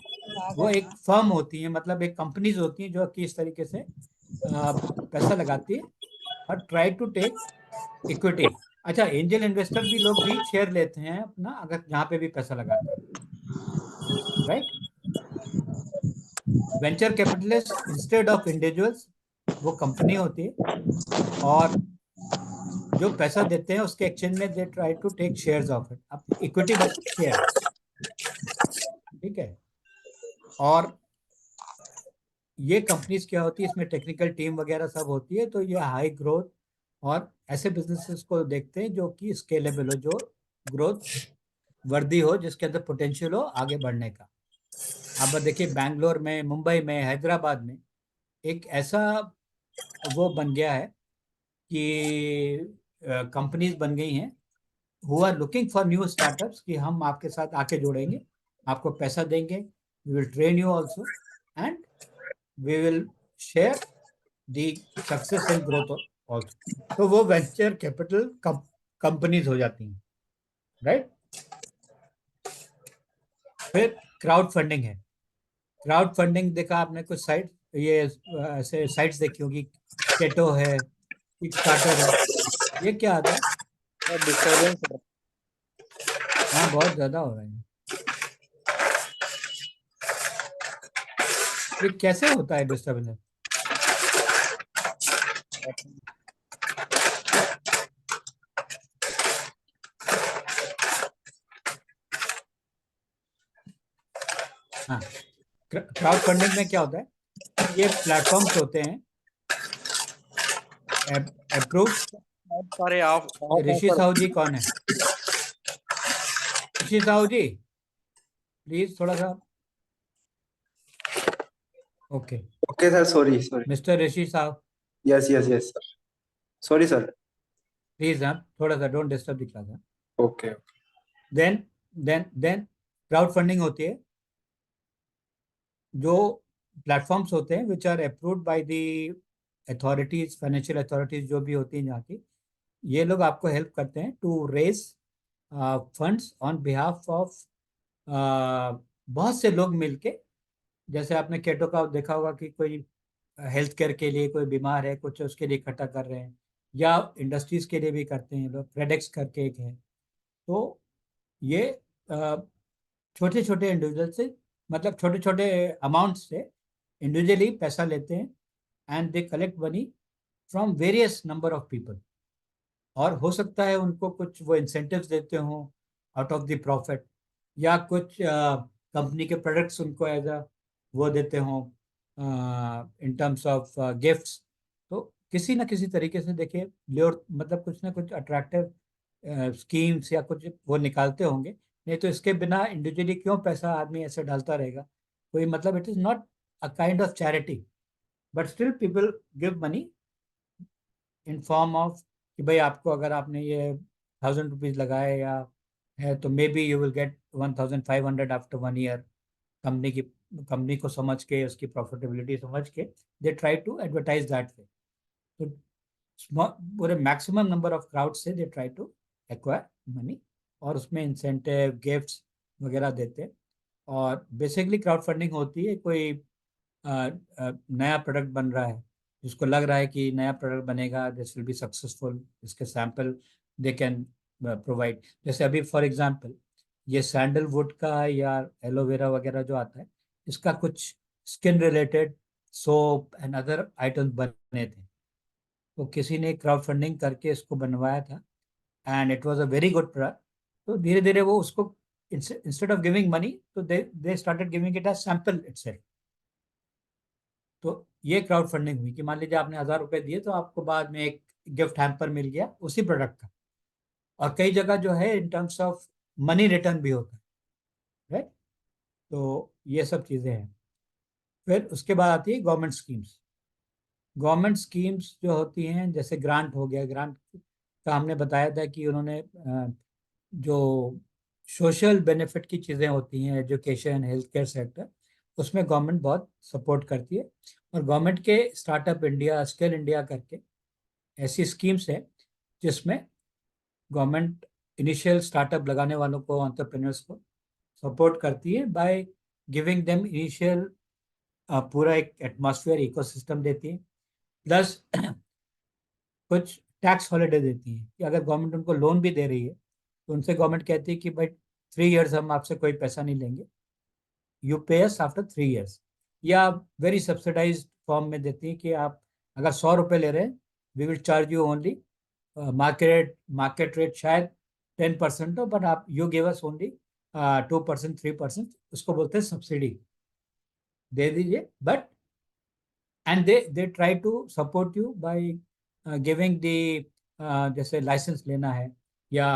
वो एक फर्म होती है, मतलब एक कंपनीज होती हैं जो कि इस तरीके से पैसा लगाती है और ट्राई टू टेक इक्विटी। अच्छा, एंजल इन्वेस्टर भी लोग भी शेयर लेते हैं अपना, अगर जहाँ पे भी पैसा लगाते हैं, right. Venture capitalist instead of individuals, वो कंपनी होती है और जो पैसा देते हैं उसके एक्सचेंज में they try to take shares of it. अब इक्विटी मतलब शेयर, ठीक है। और ये कंपनीज क्या होती है, इसमें टेक्निकल टीम वगैरह सब होती है, तो ये हाई ग्रोथ और ऐसे बिजनेसेस को देखते हैं जो कि स्केलेबल हो, जो ग्रोथ वर्दी हो, जिसके अंदर पोटेंशियल हो आगे बढ़ने का। अब देखिए बैंगलोर में, मुंबई में, हैदराबाद में एक ऐसा वो बन गया है कि कंपनीज बन गई हैं who are looking for new startups कि हम आपके साथ आके जुड़ेंगे, आपको पैसा देंगे, we will train you also and we will share the success and growth also. तो वो वेंचर कैपिटल कंपनीज हो जाती हैं, राइट। फिर क्राउड फंडिंग है। क्राउड फंडिंग देखा आपने कुछ साइट, ये ऐसे साइट्स देखी होगी, केटो है, किकस्टार्टर है, ये क्या आता है?
डिस्टर्बेंस
हाँ, बहुत ज्यादा हो रहा है। ये कैसे होता है डिस्टर्बेंस? हाँ, क्राउड फंडिंग में क्या होता है, ये प्लेटफॉर्म्स होते हैं अप्रूव्ड।
सारे ऑफ
ऋषि साहू जी कौन है? ऋषि साहू जी प्लीज थोड़ा सा। Okay,
Okay, sir. Sorry.
Mister Rishi Sahu
Yes, sir. Sorry, sir.
Please, हाँ थोड़ा सा don't disturb the class.
Okay.
Then then crowd funding होती है, जो प्लेटफॉर्म्स होते हैं which are approved by the authorities, financial authorities जो भी होती हैं जहाँ की, ये लोग आपको हेल्प करते हैं to raise funds on behalf of बहुत से लोग मिलके। जैसे आपने केटो का देखा होगा कि कोई हेल्थ केयर के लिए कोई बीमार है, कुछ उसके लिए इकट्ठा कर रहे हैं, या इंडस्ट्रीज के लिए भी करते हैं लोग, प्रेडेक्स करके एक है। तो ये छोटे छोटे इंडिविजुअल से, मतलब छोटे छोटे अमाउंट से इंडिविजुअली पैसा लेते हैं and they collect money from various number of people. और हो सकता है उनको कुछ वो इंसेंटिव्स देते हों आउट ऑफ द प्रॉफिट, या कुछ कंपनी के प्रोडक्ट्स उनको एज अ वो देते हों इन टर्म्स ऑफ गिफ्ट्स। तो किसी ना किसी तरीके से देखिए ल्योर, मतलब कुछ ना कुछ अट्रैक्टिव स्कीम्स या कुछ वो निकालते होंगे। नहीं तो इसके बिना इंडिविजुअली क्यों पैसा आदमी ऐसे डालता रहेगा, कोई मतलब it is not a kind of charity, but still people give money in form of कि भाई आपको अगर आपने ये 1,000 रुपीज लगाए या है तो maybe you will get 1,500 after 1 year. कंपनी को समझ के, उसकी प्रॉफिटेबिलिटी समझ के they try to advertise that way. तो पूरे मैक्सिमम नंबर ऑफ क्राउड से they try to acquire money, और उसमें इंसेंटिव गिफ्ट्स वगैरह देते हैं। और बेसिकली क्राउड फंडिंग होती है, कोई नया प्रोडक्ट बन रहा है, जिसको लग रहा है कि नया प्रोडक्ट बनेगा, दिस विल बी सक्सेसफुल, इसके सैंपल दे कैन प्रोवाइड। जैसे अभी फॉर एग्जांपल ये सैंडलवुड का या एलोवेरा वगैरह जो आता है, इसका कुछ skin related soap and other items बने थे, तो किसी ने क्राउड फंडिंग करके इसको बनवाया था and it was a very good product. तो धीरे धीरे वो उसको instead of giving money, तो they started giving it as sample itself. तो ये क्राउड फंडिंग हुई कि मान लीजिए आपने 1,000 रुपए दिए तो आपको बाद में एक गिफ्ट हैम्पर मिल गया उसी प्रोडक्ट का, और कई जगह जो है in terms of money return भी होता है, राइट. तो ये सब चीजें हैं. फिर उसके बाद आती है गवर्नमेंट स्कीम्स. गवर्नमेंट स्कीम्स जो होती हैं, जैसे ग्रांट हो गया, ग्रांट का हमने बताया था कि उन्होंने जो सोशल बेनिफिट की चीज़ें होती हैं, एजुकेशन, हेल्थ केयर सेक्टर, उसमें गवर्नमेंट बहुत सपोर्ट करती है. और गवर्नमेंट के स्टार्टअप इंडिया, स्किल इंडिया करके ऐसी स्कीम्स है जिसमें गवर्नमेंट इनिशियल स्टार्टअप लगाने वालों को, एंटरप्रेन्योर्स को सपोर्ट करती है बाय गिविंग देम इनिशियल पूरा एक एटमॉस्फेयर, इकोसिस्टम देती है. प्लस कुछ टैक्स हॉलीडे देती है कि अगर गवर्नमेंट उनको लोन भी दे रही है तो उनसे गवर्नमेंट कहती है कि भाई 3 years हम आपसे कोई पैसा नहीं लेंगे, यू पे अस आफ्टर 3 years. या वेरी सब्सिडाइज्ड फॉर्म में देती है कि आप अगर 100 रुपये ले रहे हैं, we will charge you only market rate शायद 10% हो, बट आप यू गिव अस ओनली 2%, 3%, उसको बोलते हैं सब्सिडी, दे दीजिए. But and they try to support you by giving the, जैसे लाइसेंस लेना है या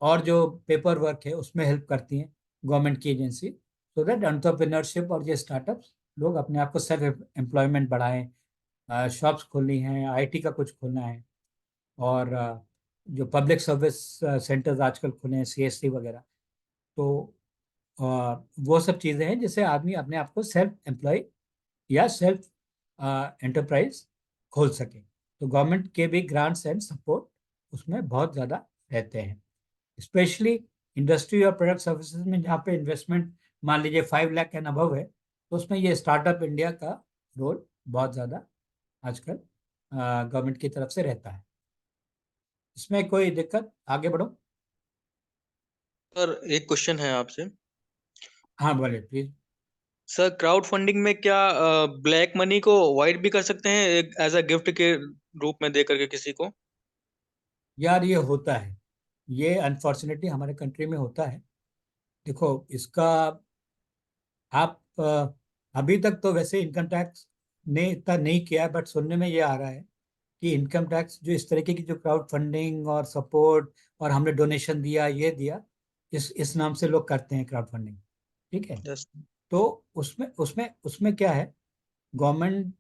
और जो पेपर वर्क है उसमें हेल्प करती हैं गवर्नमेंट की एजेंसी, सो दैट एंटरप्रेन्योरशिप और ये स्टार्टअप्स लोग अपने आप को सेल्फ एम्प्लॉयमेंट बढ़ाएं. शॉप्स खोलनी है, आईटी का कुछ खोलना है, और जो पब्लिक सर्विस सेंटर्स आजकल खुले हैं, सीएससी वगैरह, तो वो सब चीज़ें हैं जिससे आदमी अपने आप को सेल्फ एम्प्लॉय या सेल्फ एंटरप्राइज खोल सके. तो गवर्नमेंट के भी ग्रांट्स एंड सपोर्ट उसमें बहुत ज़्यादा रहते हैं, स्पेशली इंडस्ट्री और प्रोडक्ट सर्विसेज में, जहाँ पे इन्वेस्टमेंट मान लीजिए 5 लाख एंड अबव है, तो उसमें ये स्टार्टअप इंडिया का रोल बहुत ज़्यादा आजकल गवर्नमेंट की तरफ से रहता है. इसमें कोई दिक्कत? आगे बढ़ो.
सर एक क्वेश्चन है आपसे.
हाँ बोले प्लीज.
सर क्राउड फंडिंग में क्या ब्लैक मनी को अवॉइड भी कर सकते हैं एक एज अ गिफ्ट के रूप में दे करके किसी को?
यार ये होता है, ये अनफॉर्चुनेटली हमारे कंट्री में होता है. देखो इसका आप अभी तक तो वैसे इनकम टैक्स ने इतना नहीं किया है, बट सुनने में ये आ रहा है कि इनकम टैक्स जो इस तरीके की जो क्राउड फंडिंग और सपोर्ट और हमने डोनेशन दिया, ये दिया, इस नाम से लोग करते हैं क्राउड फंडिंग. ठीक है.
यस.
तो उसमें उसमें उसमें क्या है, गवर्नमेंट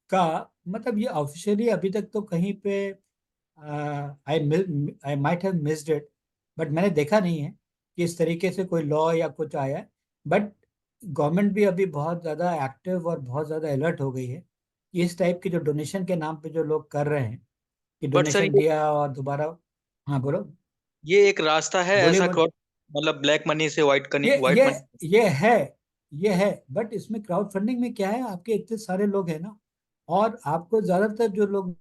का मतलब ये ऑफिशियली अभी तक तो कहीं पे I might have missed it, but मैंने देखा नहीं है कि इस तरीके से कोई लॉ या कुछ आया है. बट गवर्नमेंट भी अभी बहुत ज़्यादा एक्टिव और बहुत ज़्यादा अलर्ट हो गई है कि इस टाइप की जो डोनेशन के नाम पे जो लोग कर रहे हैं कि
बट सर
डोनेशन दिया और दोबारा. हाँ बोलो.
ये एक रास्ता है
बोलिए
ऐसा
बोलिए.
क्राउड, मतलब ब्लैक मनी से वाइट मनी,
ये
वाइट
ये
मनी.
ये है ये है. बट इसमें क्राउड फंडिंग में क्या है, आपके इतने सारे लोग हैं ना, और आपको ज़्यादातर जो लोग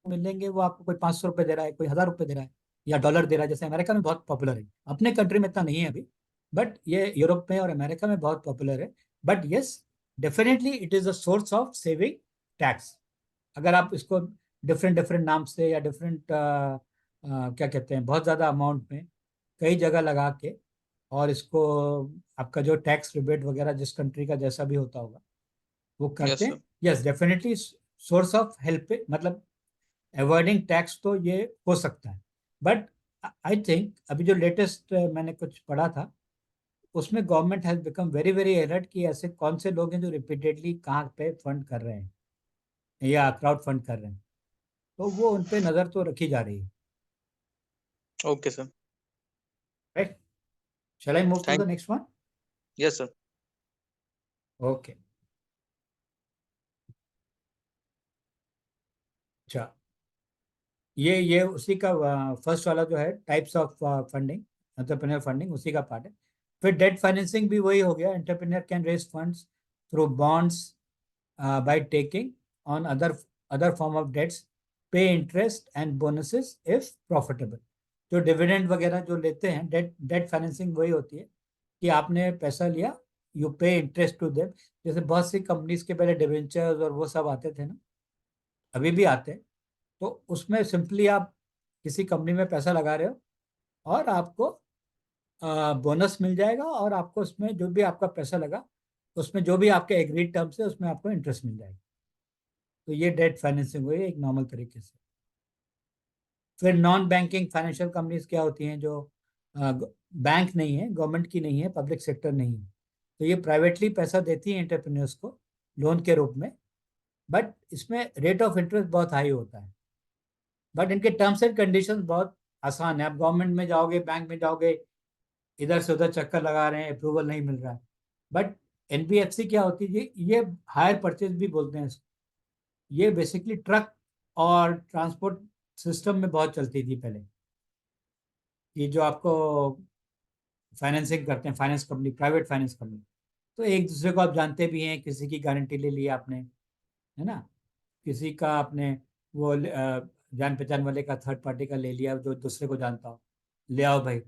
मिलेंगे वो आपको कोई 500 रुपये दे रहा है, कोई 1,000 रुपये दे रहा है, या डॉलर दे रहा है. जैसे अमेरिका में बहुत पॉपुलर है, अपने कंट्री में इतना नहीं है अभी, बट ये यूरोप में और अमेरिका में बहुत पॉपुलर है. But yes, definitely it is a source of saving tax. अगर आप इसको डिफरेंट डिफरेंट नाम से या डिफरेंट क्या कहते हैं, बहुत ज़्यादा अमाउंट में कई जगह लगा के, और इसको आपका जो टैक्स रिबेट वगैरह जिस कंट्री का जैसा भी होता होगा वो करते
यस
हैं.
Sir.
Yes definitely source of help, मतलब अवॉइडिंग टैक्स तो ये हो सकता है. बट आई थिंक अभी जो लेटेस्ट मैंने कुछ पढ़ा था, उसमें government has become very very alert कि ऐसे कौन से लोग हैं जो रिपीटेडली कहाँ पे फंड कर रहे हैं या क्राउड फंड कर रहे हैं, तो वो उन पे नज़र तो रखी जा रही है.
Okay sir.
Right. Shall I move to the
thank.
Next one?
Yes sir.
Okay. अच्छा, ये उसी का फर्स्ट वाला जो है types of funding, entrepreneur funding, उसी का पार्ट है. फिर डेट फाइनेंसिंग भी वही हो गया. Entrepreneur can raise funds through bonds by taking on other form of debts, pay interest and bonuses if profitable. जो डिविडेंड वगैरह जो लेते हैं, डेट डेट फाइनेंसिंग वही होती है कि आपने पैसा लिया, यू पे इंटरेस्ट टू देम. जैसे बहुत सी कंपनीज के पहले डिवेंचर्स और वो सब आते थे ना, अभी भी आते हैं, तो उसमें सिंपली आप किसी कंपनी में पैसा लगा रहे हो और आपको बोनस मिल जाएगा, और आपको उसमें जो भी आपका पैसा लगा उसमें जो भी आपके एग्रीड टर्म्स है उसमें आपको इंटरेस्ट मिल जाएगा। तो ये डेट फाइनेंसिंग हुई एक नॉर्मल तरीके से। फिर नॉन बैंकिंग फाइनेंशियल कंपनीज क्या होती हैं, जो बैंक नहीं है, गवर्नमेंट की नहीं है, पब्लिक सेक्टर नहीं है, तो ये प्राइवेटली पैसा देती है एंटरप्रेन्योर्स को लोन के रूप में, बट इसमें रेट ऑफ इंटरेस्ट बहुत हाई होता है। बट इनके टर्म्स एंड कंडीशंस बहुत आसान है। आप गवर्नमेंट में जाओगे, बैंक में जाओगे, इधर से उधर चक्कर लगा रहे हैं, अप्रूवल नहीं मिल रहा है। बट एनबीएफसी क्या होती है, ये हायर परचेज भी बोलते हैं इसको। ये बेसिकली ट्रक और ट्रांसपोर्ट सिस्टम में बहुत चलती थी पहले, ये जो आपको फाइनेंसिंग करते हैं, finance company, private finance company. तो एक दूसरे को आप जानते भी हैं, किसी की गारंटी ले ली आपने, है ना, किसी का आपने वो जान पहचान वाले का, थर्ड पार्टी का ले लिया जो दूसरे को जानता हो, ले आओ भाई,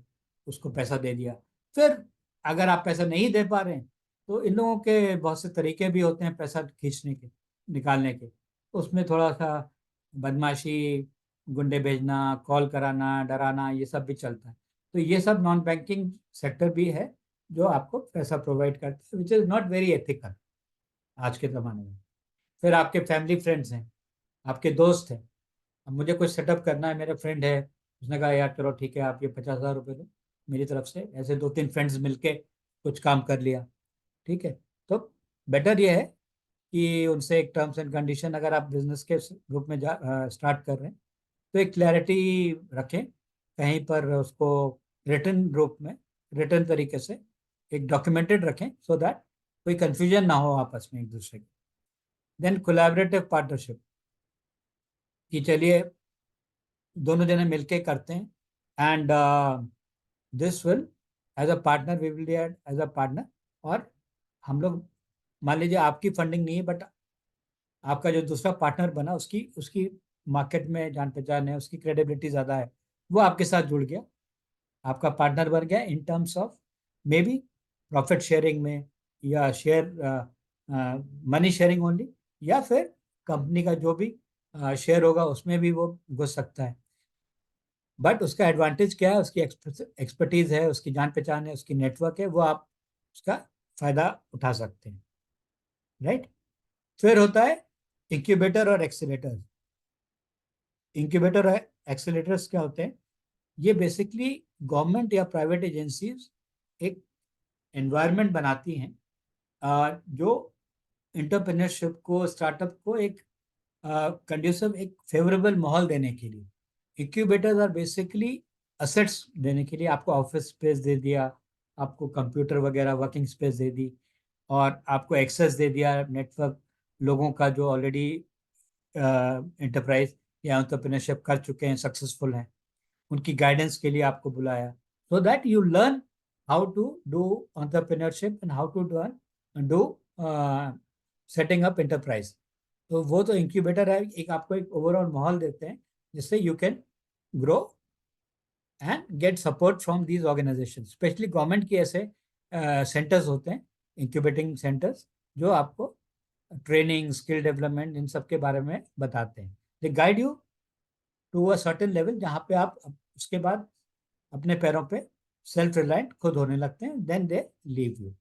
उसको पैसा दे दिया। फिर अगर आप पैसा नहीं दे पा रहे हैं तो इन लोगों के बहुत से तरीके भी होते हैं पैसा खींचने के, निकालने के। उसमें थोड़ा सा बदमाशी, गुंडे भेजना, कॉल कराना, डराना, ये सब भी चलता है। तो ये सब नॉन बैंकिंग सेक्टर भी है जो आपको पैसा प्रोवाइड करते हैं, which is not very ethical आज के ज़माने में। फिर आपके फैमिली फ्रेंड्स हैं, आपके दोस्त हैं। अब मुझे कुछ सेटअप करना है, मेरे फ्रेंड है, उसने कहा यार चलो ठीक है, आप ये 50,000 रुपये लो मेरी तरफ से। ऐसे दो तीन फ्रेंड्स मिलके कुछ काम कर लिया, ठीक है। तो बेटर ये है कि उनसे एक टर्म्स एंड कंडीशन, अगर आप बिजनेस के रूप में स्टार्ट कर रहे हैं तो एक क्लैरिटी रखें कहीं पर, उसको रिटर्न रूप में, रिटर्न तरीके से एक डॉक्यूमेंटेड रखें, सो दैट कोई कंफ्यूजन ना हो आपस में एक दूसरे की। देन कोलैबोरेटिव पार्टनरशिप, कि चलिए दोनों जने मिलके करते हैं, and this will as a partner, we will as a partner. और हम लोग, मान लीजिए आपकी फंडिंग नहीं है, बट आपका जो दूसरा पार्टनर बना उसकी उसकी मार्केट में जान पहचान है, उसकी क्रेडिबिलिटी ज़्यादा है, वो आपके साथ जुड़ गया, आपका पार्टनर बन गया in terms of may be profit sharing में, या शेयर मनी शेयरिंग ओनली, या फिर कंपनी का जो भी शेयर होगा उसमें भी वो घुस सकता है। बट उसका एडवांटेज क्या है, उसकी एक्सपर्टीज है, उसकी जान पहचान है, उसकी नेटवर्क है, वो आप उसका फायदा उठा सकते हैं, राइट। फिर होता है इंक्यूबेटर और एक्सीलेटर। इंक्यूबेटर और एक्सीलेटर्स क्या होते हैं, ये बेसिकली गवर्नमेंट या प्राइवेट एजेंसीज एक एनवायरनमेंट बनाती हैं जो इंटरप्रेन्योरशिप को, स्टार्टअप को एक कंड्यूसिव, एक फेवरेबल माहौल देने के लिए। इंक्यूबेटर्स आर बेसिकली असेट्स देने के लिए, आपको ऑफिस स्पेस दे दिया, आपको कंप्यूटर वगैरह वर्किंग स्पेस दे दी, और आपको एक्सेस दे दिया नेटवर्क लोगों का जो ऑलरेडी इंटरप्राइज या एंटरप्रेन्योरशिप कर चुके हैं, सक्सेसफुल हैं, उनकी गाइडेंस के लिए आपको बुलाया, so that you learn how to do entrepreneurship and how to do setting up enterprise. तो वो तो इंक्यूबेटर है, एक आपको एक ओवरऑल माहौल देते हैं जिससे you can grow and get support from these organisation. Specially government के ऐसे सेंटर्स होते हैं, इंक्यूबेटिंग सेंटर्स, जो आपको ट्रेनिंग, स्किल डेवलपमेंट, इन सब के बारे में बताते हैं। They guide you to a certain level, जहाँ पे आप उसके बाद अपने पैरों पे सेल्फ रिलायंट खुद होने लगते हैं, देन दे लीव यू।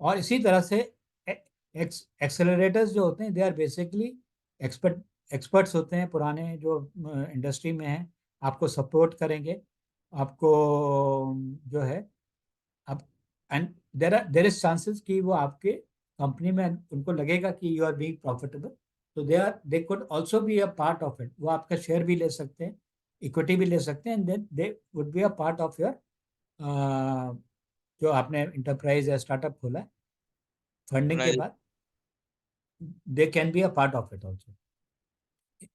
और इसी तरह से एक्सेलरेटर्स जो होते हैं, दे आर बेसिकली एक्सपर्ट्स होते हैं पुराने, जो इंडस्ट्री में हैं, आपको सपोर्ट करेंगे, आपको जो है आप, एंड देर इज चांसेस कि वो आपके कंपनी में, उनको लगेगा कि यू आर बीइंग प्रॉफिटेबल, तो they could also be a part of it. वो आपका शेयर भी ले सकते हैं, इक्विटी भी ले सकते हैं, and then they would be a part of your, जो आपने इंटरप्राइज या स्टार्टअप खोला है, फंडिंग के
Organization.
बाद they can be a part of it also.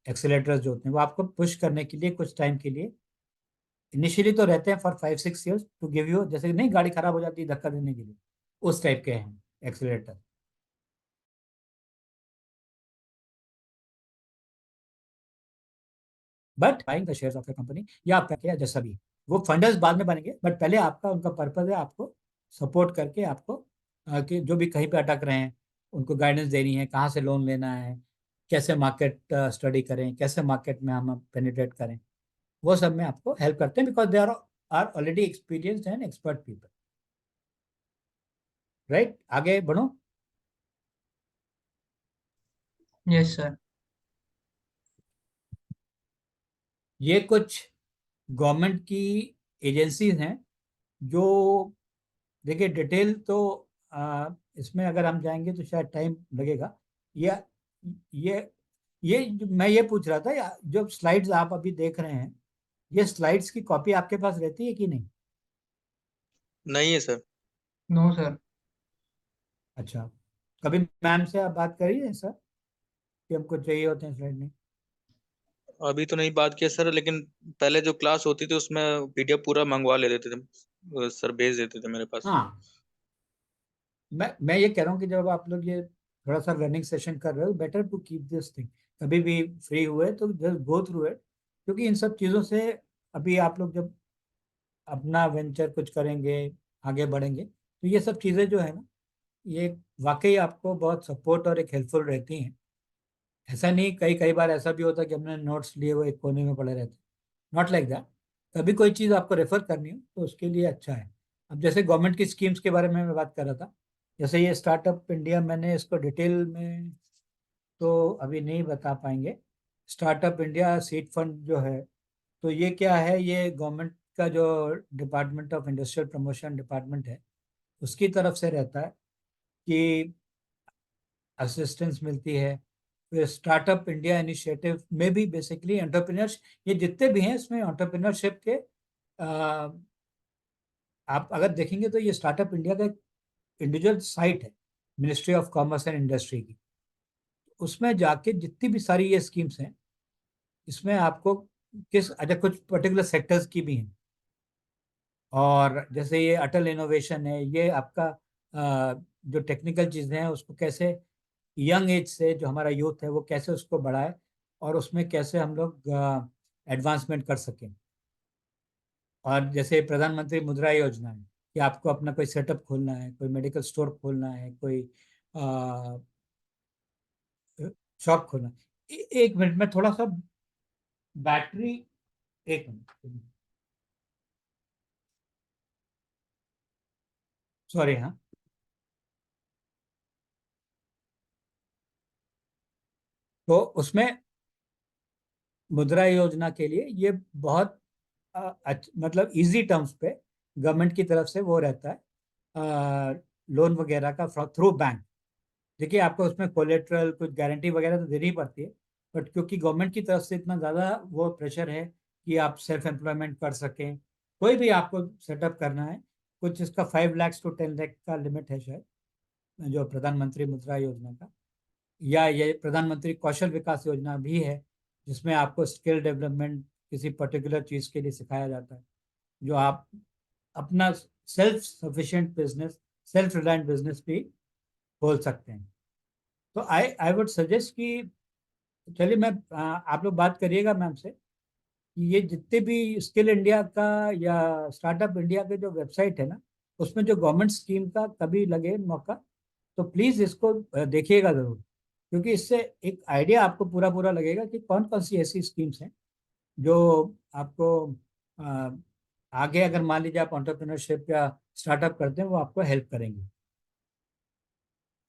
Accelerators जो होते हैं वो आपको पुश करने के लिए कुछ टाइम के लिए, इनिशियली तो रहते हैं for 5-6 years, to give you, जैसे नहीं गाड़ी खराब हो जाती है धक्का देने के लिए, उस टाइप के हैं accelerator. But buying the shares of the company, या आपका क्या जैसा भी, वो फंडर्स बाद में बनेंगे, बट पहले आपका, उनका पर्पज है आपको सपोर्ट करके, आपको कि जो भी कहीं पे अटक रहे हैं उनको गाइडेंस देनी है, कहाँ से लोन लेना है, कैसे मार्केट स्टडी करें, कैसे मार्केट में हम पेनिट्रेट करें, वो सब में आपको हेल्प करते हैं, because they are already experienced and expert people. Right, आगे बढ़ो।
Yes sir.
ये कुछ गवर्नमेंट की एजेंसीज हैं जो, देखिए डिटेल तो इसमें अगर हम जाएंगे तो शायद टाइम लगेगा। ये ये मैं ये पूछ रहा था, जो स्लाइड्स आप अभी देख रहे हैं, ये स्लाइड्स की कॉपी आपके पास रहती है कि नहीं?
नहीं है सर।
No sir.
अच्छा, कभी मैम से आप बात करी है सर कि हमको चाहिए होते हैं स्लाइड? नहीं।
अभी तो नहीं बात किया सर, लेकिन पहले जो क्लास होती थी उसमें पीडीएफ पूरा मंगवा ले देते थे सर, भेज देते थे मेरे पास।
हाँ, मैं ये कह रहा हूँ कि जब आप लोग ये थोड़ा सा रनिंग सेशन कर रहे हो, better to keep this thing, कभी भी फ्री हुए तो जस्ट गो थ्रू इट, क्योंकि इन सब चीज़ों से अभी आप लोग जब अपना वेंचर कुछ करेंगे, आगे बढ़ेंगे, तो ये सब चीज़ें जो है ना, ये वाकई आपको बहुत सपोर्ट और एक हेल्पफुल रहती हैं। ऐसा नहीं, कई कई बार ऐसा भी होता है कि हमने नोट्स लिए हुए एक कोने में पड़े रहते, नॉट लाइक दैट। कभी कोई चीज़ आपको रेफर करनी हो तो उसके लिए अच्छा है। अब जैसे गवर्नमेंट की स्कीम्स के बारे में मैं बात कर रहा था, जैसे ये स्टार्टअप इंडिया, मैंने इसको डिटेल में तो अभी नहीं बता पाएंगे। स्टार्टअप इंडिया सीड फंड जो है, तो ये क्या है, ये गवर्नमेंट का जो department of industrial promotion department है, उसकी तरफ से रहता है कि असिस्टेंस मिलती है। फिर स्टार्टअप इंडिया इनिशिएटिव में भी बेसिकली एंटरप्रेन्योर्स, ये जितने भी हैं इसमें एंटरप्रेन्योरशिप के, आप अगर देखेंगे तो ये स्टार्टअप इंडिया का एक इंडिविजुअल साइट है, ministry of commerce and industry की। उसमें जाके जितनी भी सारी ये स्कीम्स हैं, इसमें आपको किस, अच्छा कुछ पर्टिकुलर सेक्टर्स की भी हैं, और जैसे ये अटल इनोवेशन है, ये आपका जो टेक्निकल चीज़ें हैं उसको कैसे यंग एज से जो हमारा यूथ है वो कैसे उसको बढ़ाए, और उसमें कैसे हम लोग एडवांसमेंट कर सकें। और जैसे प्रधानमंत्री मुद्रा योजना है कि आपको अपना कोई सेटअप खोलना है, कोई मेडिकल स्टोर खोलना है, कोई शॉप खोलना है। एक मिनट में थोड़ा सा बैटरी, एक मिनट, सॉरी। हाँ, तो उसमें मुद्रा योजना के लिए ये बहुत मतलब इजी टर्म्स पे गवर्नमेंट की तरफ से वो रहता है, लोन वगैरह का थ्रू बैंक। देखिए आपको उसमें कोलेट्रल कुछ गारंटी वगैरह तो देनी पड़ती है, बट क्योंकि गवर्नमेंट की तरफ से इतना ज़्यादा वो प्रेशर है कि आप सेल्फ एम्प्लॉयमेंट कर सकें, कोई भी आपको सेटअप करना है, कुछ इसका 5 लाख to 10 लाख का लिमिट है शायद, जो प्रधानमंत्री मुद्रा योजना का। या ये प्रधानमंत्री कौशल विकास योजना भी है, जिसमें आपको स्किल डेवलपमेंट किसी पर्टिकुलर चीज़ के लिए सिखाया जाता है, जो आप अपना self sufficient business, self reliant business भी खोल सकते हैं। तो आई आई वुड सजेस्ट कि चलिए, मैं आप लोग बात करिएगा मैम से कि ये जितने भी स्किल इंडिया का या स्टार्टअप इंडिया के जो वेबसाइट है ना, उसमें जो गवर्नमेंट स्कीम का कभी लगे मौका, तो प्लीज़ इसको देखिएगा ज़रूर, क्योंकि इससे एक आइडिया आपको पूरा पूरा लगेगा कि कौन कौन सी ऐसी स्कीम्स हैं जो आपको अ, आगे अगर मान लीजिए आप एंटरप्रेन्योरशिप या स्टार्टअप करते हैं, वो आपको हेल्प करेंगे, है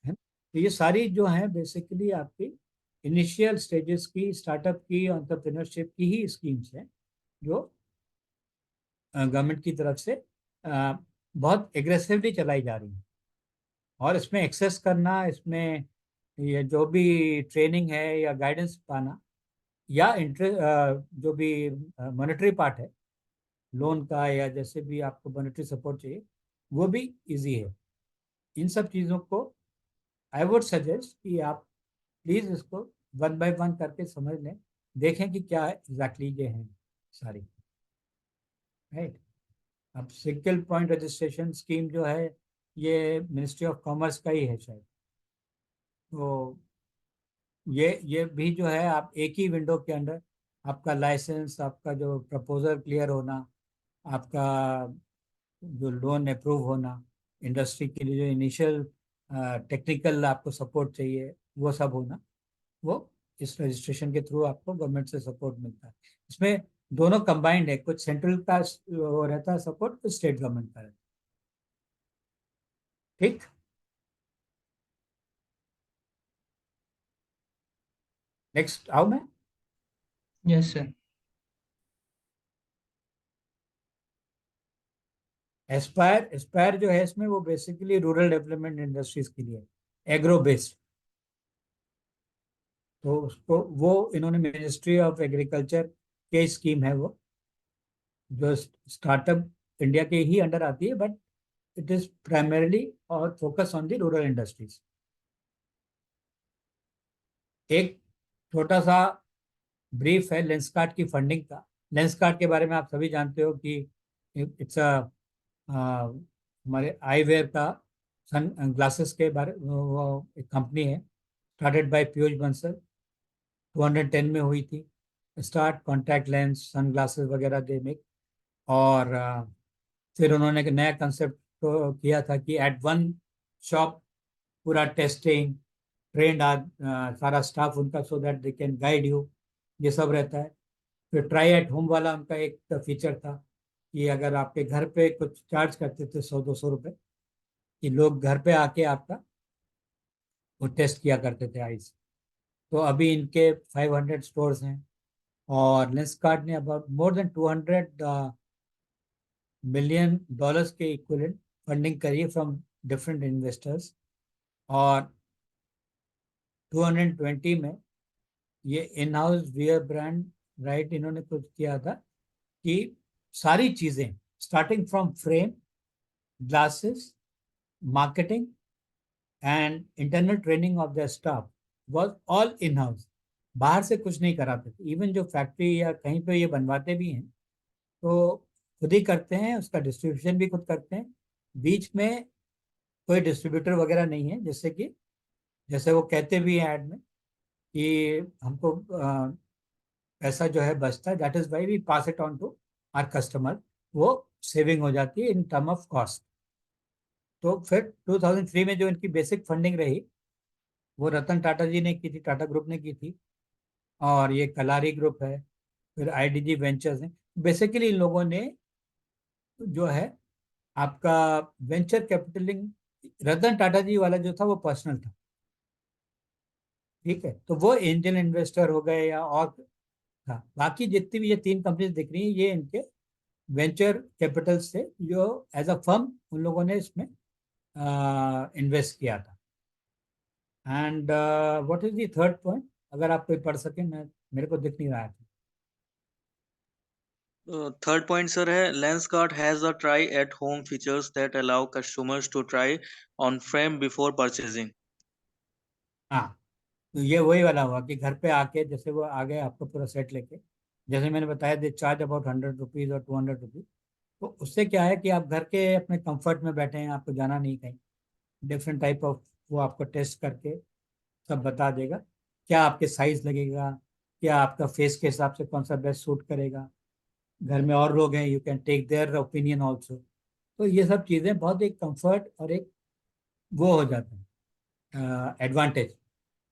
ना? तो ये सारी जो हैं बेसिकली आपकी इनिशियल स्टेजेस की स्टार्टअप की एंटरप्रेन्योरशिप की ही स्कीम्स हैं, जो गवर्नमेंट की तरफ से बहुत एग्रेसिवली चलाई जा रही हैं। और इसमें एक्सेस करना, इसमें ये जो भी ट्रेनिंग है या गाइडेंस पाना, या जो भी मॉनेटरी पार्ट है लोन का, या जैसे भी आपको मॉनेटरी सपोर्ट चाहिए, वो भी इजी है। इन सब चीज़ों को आई वुड सजेस्ट कि आप प्लीज़ इसको वन बाय वन करके समझ लें, देखें कि क्या एग्जैक्टली ये हैं सारी, राइट। अब सिंगल पॉइंट रजिस्ट्रेशन स्कीम जो है, ये मिनिस्ट्री ऑफ कॉमर्स का ही है शायद। तो ये भी जो है, आप एक ही विंडो के अंदर आपका लाइसेंस, आपका जो प्रपोजल क्लियर होना, आपका जो लोन अप्रूव होना, इंडस्ट्री के लिए जो इनिशियल टेक्निकल आपको सपोर्ट चाहिए वो सब होना, वो इस रजिस्ट्रेशन के थ्रू आपको गवर्नमेंट से सपोर्ट मिलता है। इसमें दोनों कंबाइंड है, कुछ सेंट्रल का वो रहता है सपोर्ट, कुछ स्टेट गवर्नमेंट का रहता है। ठीक। नेक्स्ट आओ मैं।
Yes sir.
एस्पायर, एस्पायर जो है इसमें वो बेसिकली रूरल डेवलपमेंट इंडस्ट्रीज के लिए एग्रो बेस्ड। तो उसको वो इन्होंने मिनिस्ट्री ऑफ एग्रीकल्चर के स्कीम है वो, जो स्टार्टअप इंडिया के ही अंडर आती है, बट इट इज प्राइमरली और focus on the rural industries. एक छोटा सा ब्रीफ है लेंसकार्ट की फंडिंग का। लेंसकार्ट के बारे में आप सभी जानते हो कि इट्स अ हमारे आईवेयर का सन ग्लासेस के बारे वो एक कंपनी है, स्टार्टेड बाय पीयूष बंसल, 2010 में हुई थी start. Contact lens, sun glasses वगैरह दे मेक। और फिर उन्होंने एक नया कंसेप्ट तो किया था कि एट वन शॉप पूरा टेस्टिंग, ट्रेंड सारा स्टाफ उनका, so that they can guide you, ये सब रहता है। फिर ट्राई एट होम वाला उनका एक फीचर था कि अगर आपके घर पे कुछ चार्ज करते थे 100-200 रुपए, कि लोग घर पे आके आपका वो टेस्ट किया करते थे आईज। तो अभी इनके 500 स्टोर्स हैं, और लेंसकार्ट ने about more than 200 million dollars के इक्विवेलेंट फंडिंग करी है फ्रॉम डिफरेंट इन्वेस्टर्स। और 220 में ये in house wear brand right इन्होंने कुछ किया था कि सारी चीजें starting from frame, glasses, marketing and internal training of the staff was all in house. बाहर से कुछ नहीं कराते थे। इवन जो फैक्ट्री या कहीं पे ये बनवाते भी हैं तो खुद ही करते हैं, उसका डिस्ट्रीब्यूशन भी खुद करते हैं। बीच में कोई डिस्ट्रीब्यूटर वगैरह नहीं है, जैसे कि जैसे वो कहते भी हैं ऐड में कि हमको पैसा जो है बचता है, that is why we pass it on to our customer. वो सेविंग हो जाती है इन टर्म ऑफ कॉस्ट। तो फिर 2003 में जो इनकी बेसिक फंडिंग रही वो रतन टाटा जी ने की थी, टाटा ग्रुप ने की थी। और ये कलारी ग्रुप है, फिर आईडीजी वेंचर्स है। बेसिकली इन लोगों ने जो है आपका वेंचर कैपिटलिंग, रतन टाटा जी वाला जो था वो पर्सनल था, ठीक है। तो वो एंजल इन्वेस्टर हो गए या और था। बाकी जितनी भी ये तीन कंपनीज दिख रही हैं ये इनके वेंचर कैपिटल से जो एज अ फर्म उन लोगों ने इसमें इन्वेस्ट किया था। And what is the third point, अगर आप कोई पढ़ सके, मैं मेरे को दिख नहीं रहा था।
थर्ड पॉइंट सर है, Lenskart has a try at home features that allow customers to try on frame before purchasing.
हाँ, तो ये वही वाला हुआ कि घर पे आके जैसे वो आ गए आपको पूरा सेट लेके, जैसे मैंने बताया दे चार्ज अबाउट 100 रुपीज़ और 200 रुपीज़। तो उससे क्या है कि आप घर के अपने कंफर्ट में बैठे हैं, आपको जाना नहीं कहीं। डिफरेंट टाइप ऑफ वो आपको टेस्ट करके सब बता देगा, क्या आपके साइज लगेगा, क्या आपका फेस के हिसाब से कौन सा बेस्ट सूट करेगा। घर में और लोग हैं, you can take their opinion also. तो ये सब चीज़ें बहुत एक कंफर्ट और एक वो हो जाता है एडवांटेज।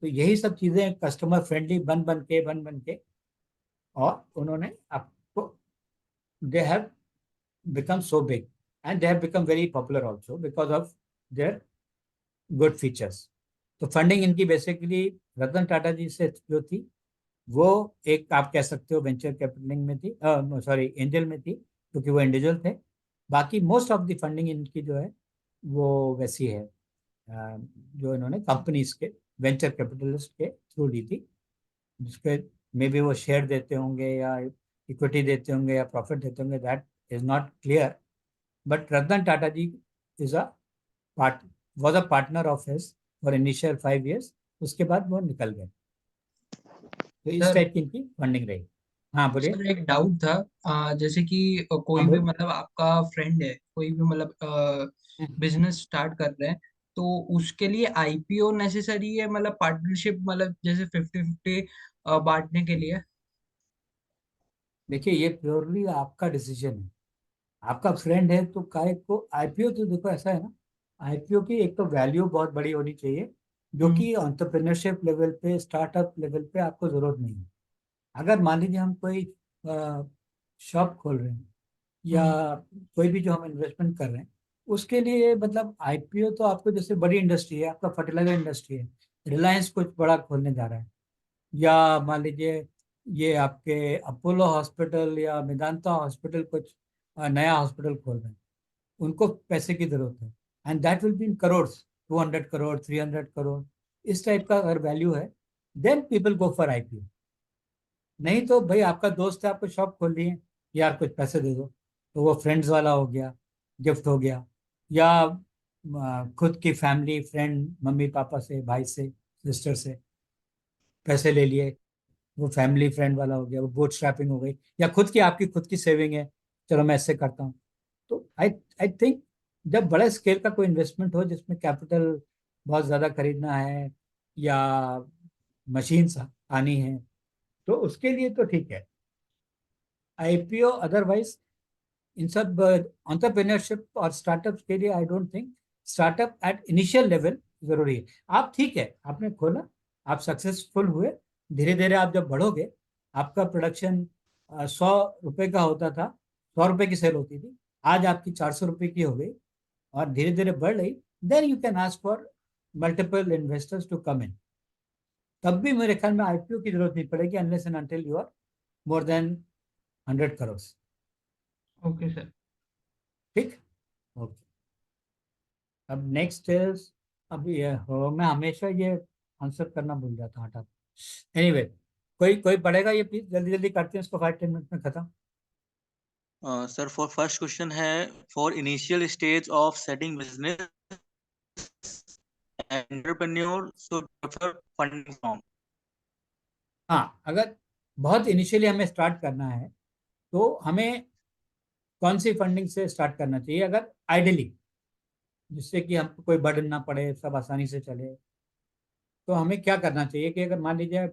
तो यही सब चीज़ें कस्टमर फ्रेंडली बन बन के और उन्होंने आपको, they have become so big and they have become very popular also because of their good features. तो फंडिंग इनकी बेसिकली रतन टाटा जी से जो थी वो एक आप कह सकते हो वेंचर कैपिटलिंग में थी, सॉरी एंजल में थी, क्योंकि वो इंडिविजुअल थे। बाकी मोस्ट ऑफ द फंडिंग इनकी जो है वो वैसी है जो इन्होंने कंपनीज के वेंचर कैपिटलिस्ट के थ्रू ली थी, जिसके मे बी वो शेयर देते होंगे या इक्विटी देते होंगे या प्रॉफिट देते होंगे, that is not clear. But Ratan Tata ji is a part was a partner of his for initial 5 years। उसके बाद वो निकल गए। तो इस
सर,
टाइप की इनकी फंडिंग रही। हाँ बोलिए।
सर एक डाउट था। जैसे कि
हाँ
कोई भी
बोल।
मतलब आपका फ्रेंड है, कोई भी मतलब बिजनेस स्टार्ट कर रहे हैं, तो उसके लिए आईपीओ नेसेसरी है, मतलब पार्टनरशिप, मतलब जैसे 50-50 बांटने के लिए।
देखिए ये प्योरली आपका डिसीजन है। आपका फ्रेंड है तो काय को आईपीओ, तो देखो ऐसा है ना, आईपीओ की एक तो वैल्यू बहुत बड़ी होनी चाहिए, जो कि एंटरप्रेन्योरशिप लेवल पे, स्टार्टअप लेवल पे आपको जरूरत नहीं है। अगर मान लीजिए हम कोई शॉप खोल रहे हैं या कोई भी जो हम इन्वेस्टमेंट कर रहे हैं, उसके लिए मतलब आईपीओ तो आपको, जैसे बड़ी इंडस्ट्री है, आपका फर्टिलाइजर इंडस्ट्री है, रिलायंस कुछ बड़ा खोलने जा रहा है, या मान लीजिए ये आपके अपोलो हॉस्पिटल या मेदांता हॉस्पिटल कुछ नया हॉस्पिटल खोल रहे हैं, उनको पैसे की जरूरत है, and that will be in crore, 200 crore, 300 crore, इस टाइप का अगर वैल्यू है, then people go for IPO. नहीं तो भाई आपका दोस्त है, आपको शॉप खोल ली है, यार कुछ पैसे दे दो, तो वो फ्रेंड्स वाला हो गया, गिफ्ट हो गया, या खुद की फैमिली फ्रेंड, मम्मी पापा से, भाई से, सिस्टर से पैसे ले लिए, वो फैमिली फ्रेंड वाला हो गया, वो बूट स्ट्रैपिंग हो गई, या खुद की, आपकी खुद की सेविंग है, चलो मैं ऐसे करता हूँ। तो आई आई थिंक जब बड़े स्केल का कोई इन्वेस्टमेंट हो जिसमें कैपिटल बहुत ज़्यादा खरीदना है या मशीन्स आनी है, तो उसके लिए तो ठीक है आईपीओ। अदरवाइज इन सब एंटरप्रेन्योरशिप और स्टार्टअप के लिए I don't think startup at initial level जरूरी है। आप ठीक है, आपने खोला, आप सक्सेसफुल हुए, धीरे धीरे आप जब बढ़ोगे, आपका प्रोडक्शन 100 रुपए का होता था, 100 रुपए की सेल होती थी, आज आपकी 400 रुपए की हो गई और धीरे धीरे बढ़ रही, then you can ask for multiple investors to come in. तब भी मेरे ख्याल में आईपीओ की जरूरत नहीं पड़ेगी unless and until you are more than 100 crore.
Okay sir.
ठीक, ओके। अब नेक्स्ट इज, अब ये हो, मैं हमेशा ये आंसर करना भूल जाता हूँ, हटा। एनीवे, कोई कोई पढ़ेगा ये प्लीज, जल्दी जल्दी करते हैं इसको, 5-10 मिनट में खत्म।
सर फॉर फर्स्ट क्वेश्चन है, for initial stage of setting business entrepreneur should prefer funding from.
हाँ, अगर बहुत इनिशियली हमें स्टार्ट करना है तो हमें कौन सी फंडिंग से स्टार्ट करना चाहिए, अगर आइडियली, जिससे कि हमको कोई बर्डन ना पड़े, सब आसानी से चले, तो हमें क्या करना चाहिए कि अगर मान लीजिए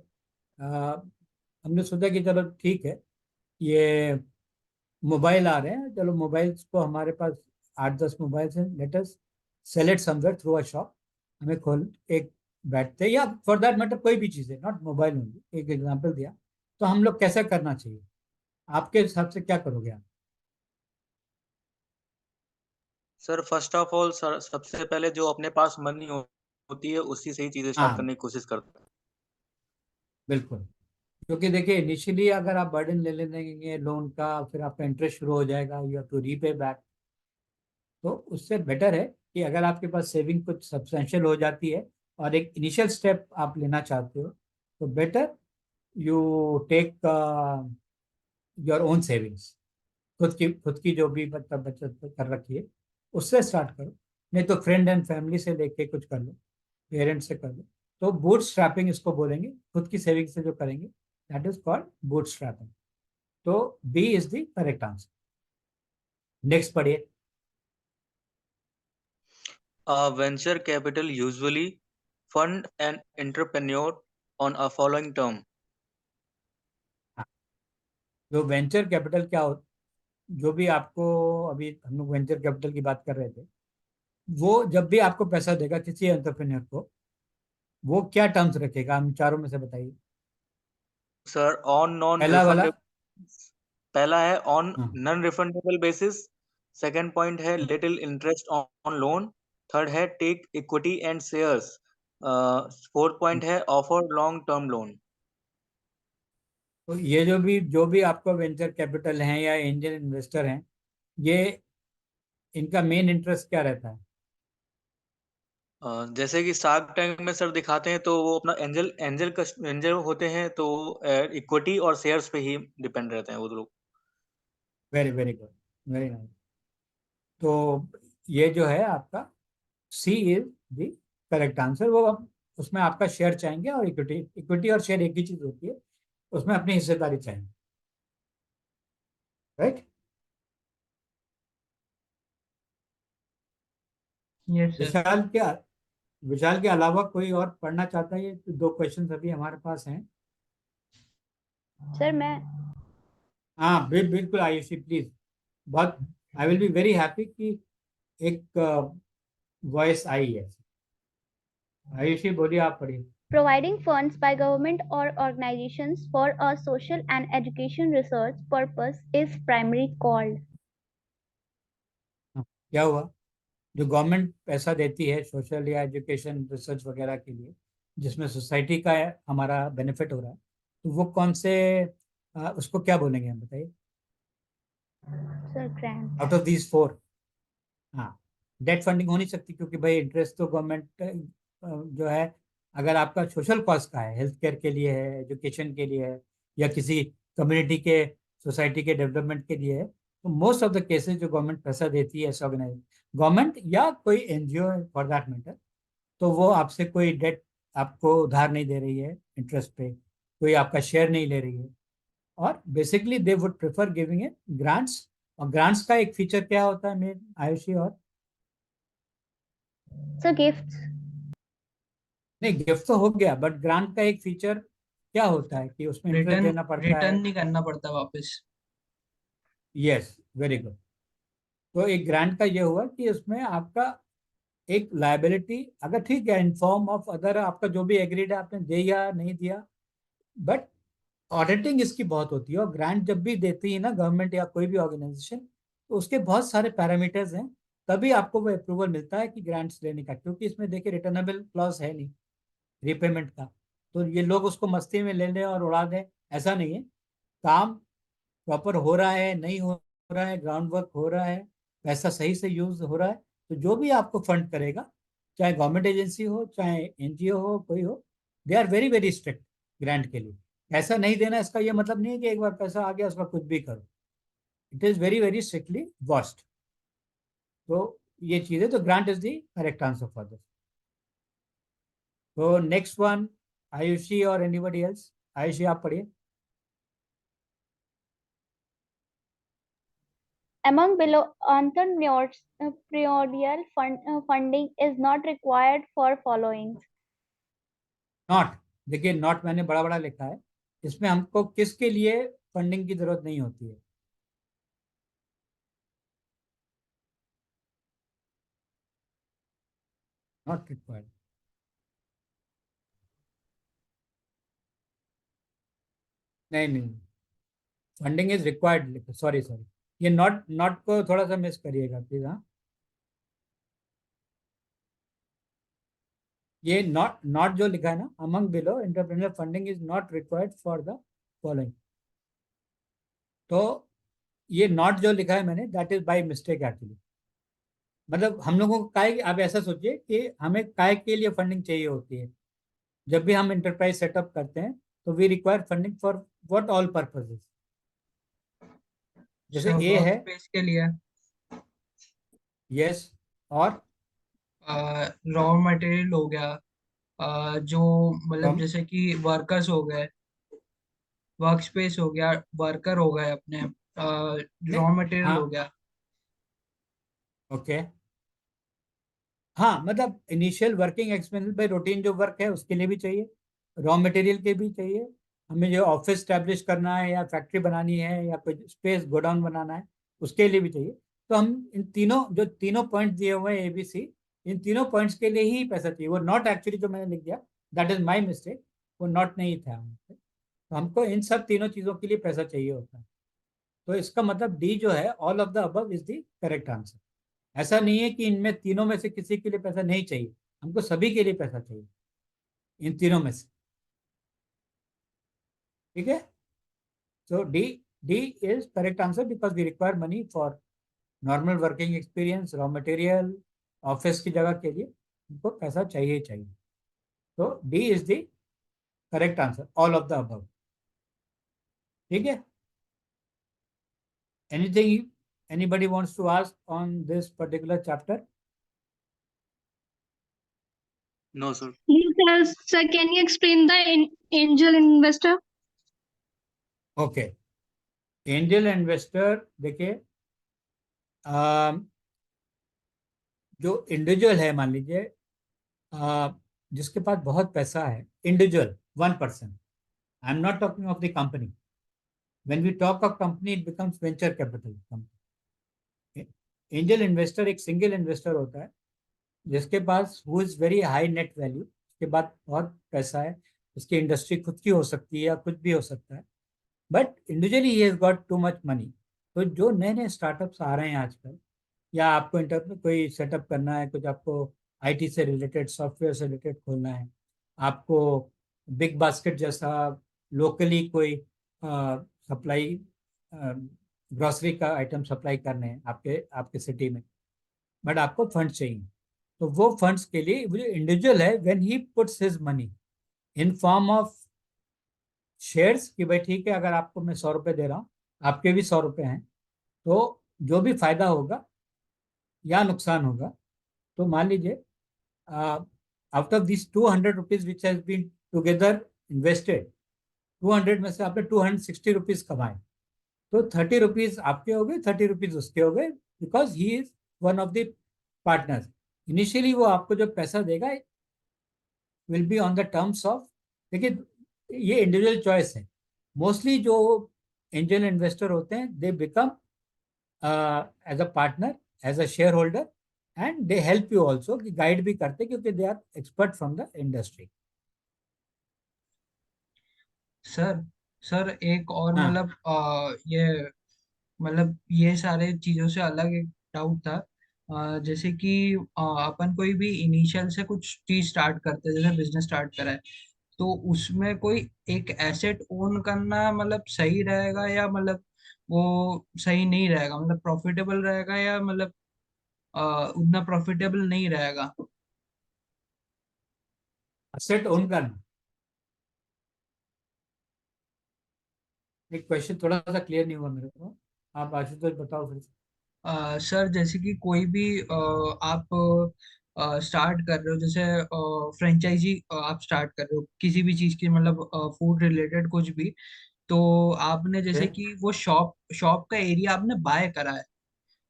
हमने सोचा कि चलो ठीक है, ये मोबाइल आ रहे हैं, चलो मोबाइल्स को, हमारे पास 8-10 मोबाइल्स हैं, let us sell it somewhere through a shop. हमें खोल एक बैठते, या फॉर दैट मैटर कोई भी चीज़ है, नॉट मोबाइल ओनली, एक एग्जांपल दिया, तो हम लोग कैसा करना चाहिए, आपके हिसाब से क्या करोगे आप?
Sir first of all sir, सबसे पहले जो अपने पास मनी होती है उसी से ही चीजें स्टार्ट
हाँ
करने की कोशिश करते हैं।
बिल्कुल, क्योंकि देखिए इनिशियली अगर आप बर्डन ले लेंगे लोन का, फिर आपका इंटरेस्ट शुरू हो जाएगा, you have to repay back. तो उससे बेटर है कि अगर आपके पास सेविंग कुछ सब्सटेंशियल हो जाती है और एक इनिशियल स्टेप आप लेना चाहते हो, तो better you take your own savings, खुद की जो भी मतलब बचत कर रखी है उससे स्टार्ट करो, नहीं तो फ्रेंड एंड फैमिली से लेके कुछ कर लो, पेरेंट्स से कर लो। तो बूट स्ट्रैपिंग इसको बोलेंगे, खुद की सेविंग से जो करेंगे, that is called bootstrapping. तो B is the correct answer. Next पढ़िए।
Venture capital usually fund an entrepreneur on a following term.
जो वेंचर कैपिटल क्या हो, जो भी आपको, अभी हम लोग वेंचर कैपिटल की बात कर रहे थे, वो जब भी आपको पैसा देगा किसी एंटरप्रेन्योर को, वो क्या टर्म्स रखेगा, हम चारों में से बताइए।
सर ऑन नॉन
पहला वाला,
रिफंडेबल, पहला है ऑन
हाँ,
non refundable basis, second point है little interest on loan, third है take equity and shares, fourth point है ऑफर लॉन्ग टर्म लोन।
तो ये जो भी आपको वेंचर कैपिटल हैं या एंजल इन्वेस्टर हैं, ये इनका मेन इंटरेस्ट क्या रहता है?
जैसे कि शार्क टैंक में सर दिखाते हैं तो वो अपना एंजल एंजल एंजल होते हैं तो इक्विटी और शेयर्स पे ही डिपेंड रहते हैं वो लोग।
Very very good, very nice. तो ये जो है आपका सी इज द करेक्ट आंसर। वो अब उसमें आपका शेयर चाहेंगे, और इक्विटी, इक्विटी और शेयर एक ही चीज होती है, उसमें अपनी हिस्सेदारी चाहेंगे, राइट?
Yes sir.
विशाल क्या, विशाल के अलावा कोई और पढ़ना चाहता है? ये तो 2 क्वेश्चन अभी हमारे पास हैं।
सर मैं
हाँ बिल्कुल आयुषी प्लीज, बहुत, I will be very happy कि एक वॉइस आई है। आयुषी बोलिए, आप पढ़िए।
Providing funds by government or organizations for a social and education research purpose is primarily called.
क्या हुआ? जो गवर्नमेंट पैसा देती है सोशल या एजुकेशन रिसर्च वगैरह के लिए, जिसमें सोसाइटी का हमारा बेनिफिट हो रहा है, तो वो कौन से उसको क्या बोलेंगे हम, बताइए?
Sir, grant.
Out of these 4, हाँ, डेट फंडिंग हो नहीं सकती, क्योंकि भाई इंटरेस्ट तो गवर्नमेंट जो है, अगर आपका सोशल कॉज का है, हेल्थ केयर के लिए है, एजुकेशन के लिए है, या किसी कम्युनिटी के, सोसाइटी के डेवलपमेंट के लिए है, तो मोस्ट ऑफ द केसेस जो गवर्नमेंट पैसा देती है ऐसे ऑर्गेनाइज, गवर्नमेंट या कोई एनजीओ फॉर दैट मैटर, तो वो आपसे कोई डेट, आपको उधार नहीं दे रही है इंटरेस्ट पे, कोई आपका शेयर नहीं ले रही है, और basically they would prefer giving a grants. और ग्रांट्स का एक फीचर क्या होता है मेन, आयुषी? और
So, gifts.
नहीं, गिफ्ट तो हो गया, बट ग्रांट का एक फीचर क्या होता है कि उसमें इंटरेस्ट
रिटर्न
देना पड़ता
रिटर्न
है।
नहीं करना पड़ता वापस।
Yes, very good. तो एक ग्रांट का ये हुआ कि उसमें आपका एक लायबिलिटी, अगर ठीक है इन फॉर्म ऑफ अदर, आपका जो भी एग्रीड है आपने दिया नहीं दिया, बट ऑडिटिंग इसकी बहुत होती है। और ग्रांट जब भी देती है ना गवर्नमेंट या कोई भी ऑर्गेनाइजेशन, तो उसके बहुत सारे पैरामीटर्स हैं, तभी आपको वो अप्रूवल मिलता है कि ग्रांट्स लेने का, क्योंकि इसमें देखिए रिटर्नेबल क्लॉज है नहीं रीपेमेंट का। तो ये लोग उसको मस्ती में ले लें और उड़ा दें, ऐसा नहीं है। काम प्रॉपर हो रहा है, नहीं हो रहा है, ग्राउंड वर्क हो रहा है, पैसा सही से यूज हो रहा है, तो जो भी आपको फंड करेगा, चाहे गवर्नमेंट एजेंसी हो चाहे एनजीओ हो, कोई हो, they are very very strict grant के लिए। पैसा नहीं देना इसका ये मतलब नहीं है कि एक बार पैसा आ गया उसका कुछ भी करो, it is very very strictly watched. तो ये चीजें, तो grant is the correct answer for this. तो नेक्स्ट वन, आयुषी और एनीबडी एल्स? आयुषी आप पढ़िए।
Among below, entrepreneurial funding is not required for following.
Not, देखिए नॉट मैंने बड़ा बड़ा लिखा है, इसमें हमको किसके लिए फंडिंग की जरूरत नहीं होती है? नॉट रिक्वायर्ड, नहीं नहीं, फंडिंग इज रिक्वायर्ड लिखो, सॉरी सॉरी, ये नॉट नॉट को थोड़ा सा मिस करिएगा प्लीज। हाँ, ये नॉट नॉट जो लिखा है ना, among below entrepreneur funding is not required for the following, तो ये नॉट जो लिखा है मैंने, that is by mistake actually. मतलब हम लोगों को काय, आप ऐसा सोचिए कि हमें काय के लिए फंडिंग चाहिए होती है, जब भी हम इंटरप्राइज सेटअप करते हैं, तो we require funding for what all purposes. जैसे ए
वर्क
है,
स्पेस के लिए,
यस, और
रॉ मटेरियल हो गया, जो मतलब
from,
जैसे कि वर्कर्स हो गए, वर्क स्पेस हो गया, वर्कर हो गए अपने,
नहीं,
रॉ मटेरियल
हाँ,
हो गया।
ओके, हाँ, मतलब initial working expenses by routine जो वर्क है उसके लिए भी चाहिए, रॉ मटेरियल के भी चाहिए, हमें जो ऑफिस स्टैब्लिश करना है या फैक्ट्री बनानी है या कोई स्पेस गोडाउन बनाना है उसके लिए भी चाहिए। तो हम इन तीनों, जो तीनों पॉइंट दिए हुए हैं ABC, इन तीनों पॉइंट्स के लिए ही पैसा चाहिए। वो नॉट एक्चुअली जो मैंने लिख दिया, दैट इज माई मिस्टेक, वो नॉट नहीं था हमसे। तो हमको इन सब तीनों चीज़ों के लिए पैसा चाहिए होता है। तो इसका मतलब डी जो है, all of the above is the correct answer. ऐसा नहीं है कि इनमें तीनों में से किसी के लिए पैसा नहीं चाहिए, हमको सभी के लिए पैसा चाहिए, इन तीनों में से। ठीक है, so D, D is correct answer because we require money for normal working experience, raw material, office की जगह के लिए हमको पैसा चाहिए ही चाहिए। तो D is the correct answer, all of the above. ठीक है, anything anybody wants to ask on this particular chapter?
No, sir.
Yes, sir, can you explain the angel investor?
Okay, angel investor देखिए, जो individual है, मान लीजिए जिसके पास बहुत पैसा है, individual 1%, I am not talking of the company, when we talk of company it becomes venture capital company. Angel investor एक सिंगल इन्वेस्टर होता है जिसके पास who is very high net value, उसके बाद बहुत पैसा है, उसकी इंडस्ट्री खुद की हो सकती है या कुछ भी हो सकता है, but individually he has got too much money. तो जो नए नए स्टार्टअप्स आ रहे हैं आजकल, या आपको इंटर में कोई सेटअप करना है, कुछ आपको आईटी से रिलेटेड, सॉफ्टवेयर से रिलेटेड खोलना है, आपको बिग बास्केट जैसा लोकली कोई सप्लाई, ग्रोसरी का आइटम सप्लाई करने हैं आपके आपके सिटी में, बट आपको फंड चाहिए। तो वो फंड्स के लिए वो जो इंडिविजुअल है, when he puts his money in form of shares, कि भाई ठीक है, अगर आपको मैं 100 रुपये दे रहा हूँ, आपके भी 100 रुपये हैं, तो जो भी फायदा होगा या नुकसान होगा, तो मान लीजिए out of this 200 rupees which has been together invested, 200 में से आपने 260 रुपीज कमाए, तो 30 रुपीज आपके हो गए, 30 रुपीज उसके हो गए, because he is one of the partners. Initially वो आपको जो पैसा देगा will be on the terms of, देखिए ये इंडिविजुअल चॉइस है। मोस्टली जो एंजल इन्वेस्टर होते हैं, they become as a partner, as a shareholder, and they help you also, कि गाइड भी करते, क्योंकि they are expert from the industry.
Sir sir एक और
हाँ।
मतलब ये मतलब ये सारे चीजों से अलग एक डाउट था। जैसे कि अपन कोई भी इनिशियल से कुछ चीज स्टार्ट करते हैं, जैसे बिजनेस स्टार्ट करा है, तो उसमें कोई एक एसेट ओन करना मतलब सही रहेगा या मतलब वो सही नहीं रहेगा, मतलब प्रॉफिटेबल रहेगा या मतलब उतना प्रॉफिटेबल नहीं रहेगा?
असेट ओन करना, एक क्वेश्चन थोड़ा सा क्लियर नहीं हुआ मेरे को, आप आशुतोष बताओ फिर से।
सर जैसे कि कोई भी आप स्टार्ट कर रहे हो, जैसे फ्रेंचाइजी आप स्टार्ट कर रहे हो किसी भी चीज की, मतलब फूड रिलेटेड कुछ भी, तो आपने जैसे
Okay?
कि वो शॉप शॉप का एरिया आपने बाय करा है,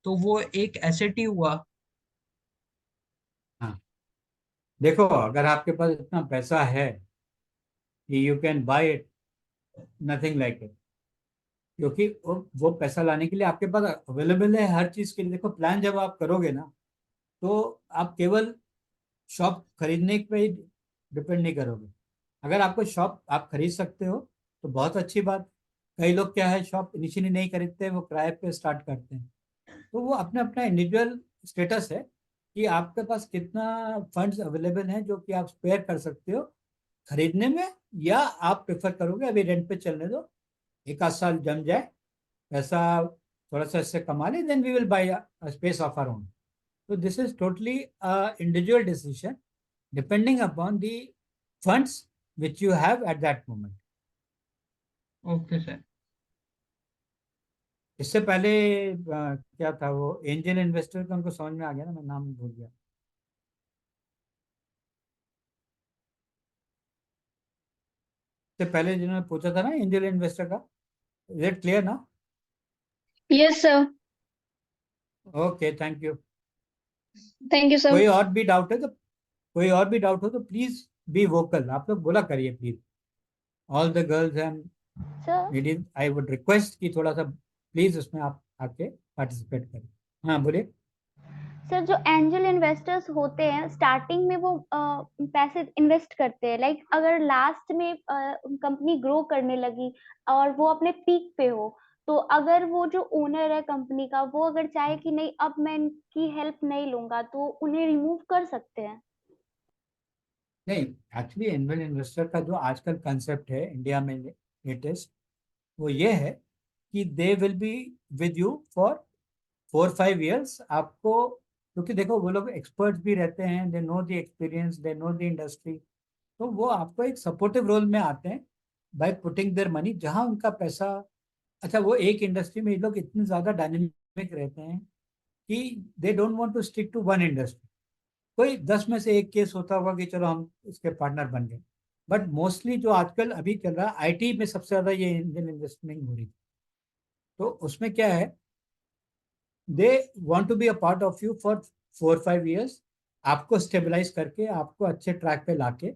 तो वो एक एसेट ही हुआ।
हाँ, देखो अगर आपके पास इतना पैसा है कि you can buy it, nothing like it, क्योंकि वो पैसा लाने के लिए आपके पास अवेलेबल है हर चीज के लिए। देखो प्लान जब आप करोगे ना, तो आप केवल शॉप खरीदने पे ही डिपेंड नहीं करोगे। अगर आपको शॉप आप खरीद सकते हो तो बहुत अच्छी बात। कई लोग क्या है, शॉप इनिशियली नहीं खरीदते, वो किराए पे स्टार्ट करते हैं। तो वो अपना अपना इंडिविजुअल स्टेटस है कि आपके पास कितना फंड्स अवेलेबल हैं जो कि आप स्पेयर कर सकते हो खरीदने में, या आप प्रेफर करोगे अभी रेंट पे चलने दो, एक आध साल जम जाए, पैसा थोड़ा सा इससे कमा ले, then we will buy space of our own. So this is totally a individual decision depending upon the funds which you have at that moment.
Okay sir.
इससे पहले क्या था वो एंजल इन्वेस्टर का, उनको समझ में आ गया ना, मैं नाम भूल गया। इससे पहले जिन्होंने पूछा था ना एंजल इन्वेस्टर का, इज इट क्लियर ना?
Yes, sir.
Okay, thank you.
Thank you, sir.
कोई और भी डाउट है तो, कोई और भी डाउट हो तो प्लीज बी वोकल, आप लोग बोला करिए please, all the girls and
sir
ladies, I would request कि थोड़ा सा प्लीज उसमें आप आके पार्टिसिपेट करें। हाँ बोलिए।
सर जो एंजल इन्वेस्टर्स होते हैं स्टार्टिंग में वो पैसे इन्वेस्ट करते हैं, लाइक अगर लास्ट में कंपनी ग्रो करने लगी और वो अपने पीक पे हो, तो अगर वो जो ओनर है कंपनी का, वो अगर चाहे कि नहीं अब मैं इनकी हेल्प नहीं लूंगा, तो उन्हें रिमूव कर सकते हैं।
नहीं, एक्चुअली एंजल इन्वेस्टर का जो आजकल कंसेप्ट है इंडिया में लेटेस्ट, वो ये है कि they will be with you for 4-5 years आपको, क्योंकि देखो वो लोग एक्सपर्ट्स भी रहते हैं, they know the experience, they know the industry, तो वो आपको एक सपोर्टिव रोल में आते हैं बाय पुटिंग देयर मनी जहां उनका पैसा। अच्छा, वो एक इंडस्ट्री में ये लोग इतने ज्यादा डायनेमिक रहते हैं कि they don't want to stick to one industry. कोई 10 में से एक केस होता होगा कि चलो हम इसके पार्टनर बन गए, बट मोस्टली जो आजकल अभी चल रहा है आईटी में, सबसे ज्यादा ये इंडियन इन्वेस्टमेंट हो रही थी, तो उसमें क्या है, they want to be a part of you for 4-5 years, आपको स्टेबलाइज करके, आपको अच्छे ट्रैक पे लाके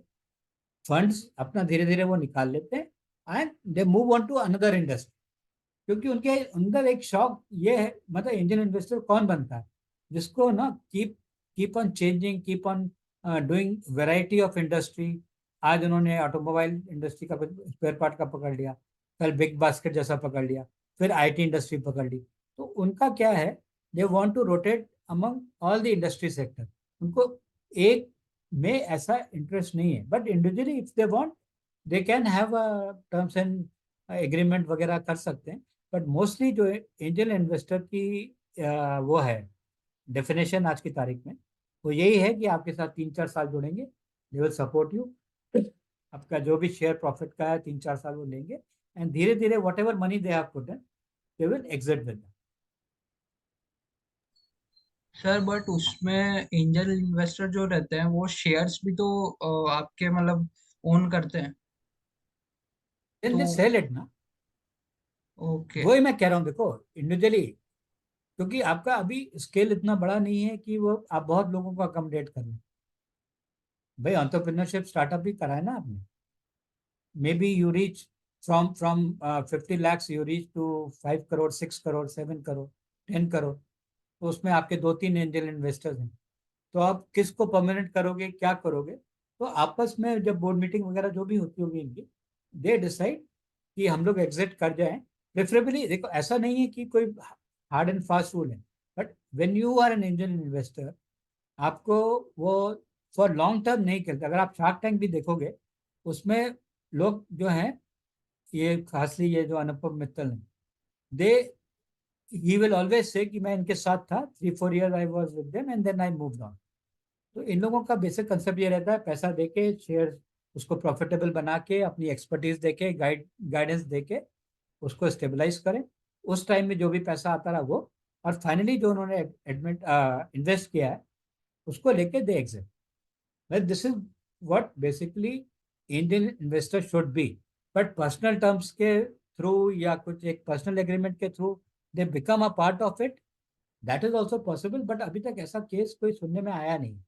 फंड्स अपना धीरे धीरे वो निकाल लेते हैं, and they move on to another industry. क्योंकि उनके अंदर एक शौक ये है, मतलब इंडियन इन्वेस्टर कौन बनता है जिसको ना keep keep on changing, keep on doing variety of industry. आज उन्होंने ऑटोमोबाइल इंडस्ट्री का स्पेयर पार्ट का पकड़ लिया, कल बिग बास्केट जैसा पकड़ लिया, फिर आईटी इंडस्ट्री पकड़ ली। तो उनका क्या है, they want to rotate among all the industry sector. उनको एक में ऐसा इंटरेस्ट नहीं है, but individually if they want they can have terms and agreement वगैरह कर सकते हैं। बट मोस्टली जो एंजल इन्वेस्टर की वो है डेफिनेशन आज की तारीख में, वो यही है कि आपके साथ 3-4 साल जुड़ेंगे, दे विल सपोर्ट यू। आपका जो भी शेयर प्रॉफिट का है 3-4 साल वो लेंगे, एंड धीरे धीरे what ever money they have put in they will exit with.
Sir but उसमें एंजल इन्वेस्टर जो रहते हैं वो शेयर्स भी तो आपके मतलब ओन करते हैं।
देन दे
तो
सेल इट ना।
ओके।
वही मैं कह रहा हूँ, देखो इंडिविजुअली, क्योंकि आपका अभी स्केल इतना बड़ा नहीं है कि वो आप बहुत लोगों को अकोमोडेट कर लें। भाई एंटरप्रेन्योरशिप स्टार्टअप भी करा है ना आपने, maybe you reach from 50 lakhs you reach to 5 crore 6 crore 7 crore 10 crore. तो उसमें आपके 2-3 एंजल इन्वेस्टर्स हैं, तो आप किसको परमानेंट करोगे, क्या करोगे? तो आपस में जब बोर्ड मीटिंग वगैरह जो भी होती होगी इनकी, दे डिसाइड कि हम लोग एग्जिट कर जाएं। प्रेफरेबली देखो, ऐसा नहीं है कि कोई हार्ड एंड फास्ट रूल है, but when you are an angel investor, आपको वो फॉर लॉन्ग टर्म नहीं करते। अगर आप शार्क टैंक भी देखोगे, उसमें लोग जो हैं, ये खासली ये जो अनुपम मित्तल हैं, दे ही विल ऑलवेज से कि मैं इनके साथ था 3-4 years I was with them and then I moved on. तो इन लोगों का बेसिक कंसेप्ट ये रहता है, पैसा देके शेयर उसको प्रॉफिटेबल बना के, अपनी एक्सपर्टीज देके, गाइडेंस देके उसको स्टेबलाइज करें। उस टाइम में जो भी पैसा आता रहा वो, और फाइनली जो उन्होंने एडमिट इन्वेस्ट किया है उसको लेके दे exit. This is what basically Indian investor should be. But personal terms के थ्रू या कुछ एक पर्सनल एग्रीमेंट के through they become a part of it, that is also possible, but अभी तक ऐसा केस कोई सुनने में आया नहीं।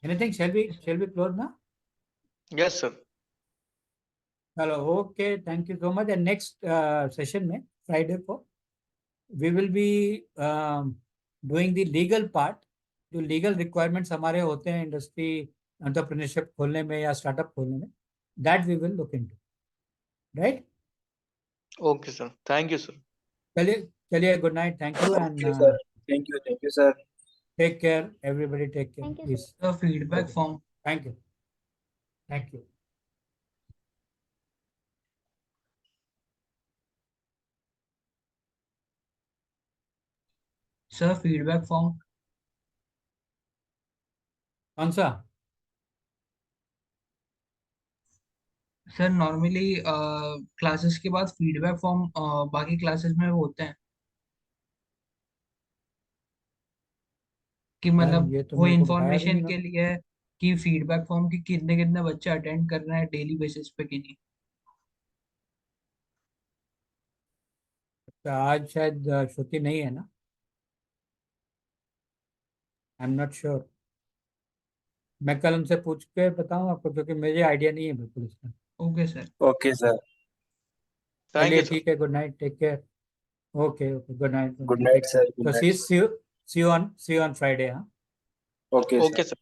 Anything, shall we close now?
Yes, sir.
चलो, okay, thank you so much. And next session में फ्राइडे को we will be doing the legal part. जो लीगल रिक्वायरमेंट्स हमारे होते हैं इंडस्ट्री एंटरप्रेन्योरशिप खोलने में या स्टार्टअप खोलने में, that we will look into, right?
Okay, sir. Thank you, sir.
चलिए चलिए, good night, thank you, and
Okay, sir. Thank you, sir.
Take care everybody, take care
Thank you,
please.
Sir feedback form.
Thank you, thank you.
Sir feedback form.
कौन सा?
Sir normally classes के बाद feedback form बाकी classes में होते हैं कि
यार
मतलब
ये तो
वो
मेरे को बताया भी
इंफॉर्मेशन
नहीं।
के लिए है कि फीडबैक फॉर्म की कितने कितने बच्चे अटेंड कर रहे हैं डेली बेसिस पे कि नहीं।
तो आज शायद श्रुति नहीं है ना, आई एम नॉट श्योर। मैं कल उनसे पूछ के बताऊं आपको, क्योंकि मुझे आइडिया नहीं है बिल्कुल इसका।
Okay sir.
Okay, sir.
Thank
चलिए
you, sir.
ठीक है, good night, take care. Okay okay, good night,
Good night,
take
sir.
Care.
Good
तो
night, sir.
See you on Friday. हाँ,
Okay, sir.
Okay, sir.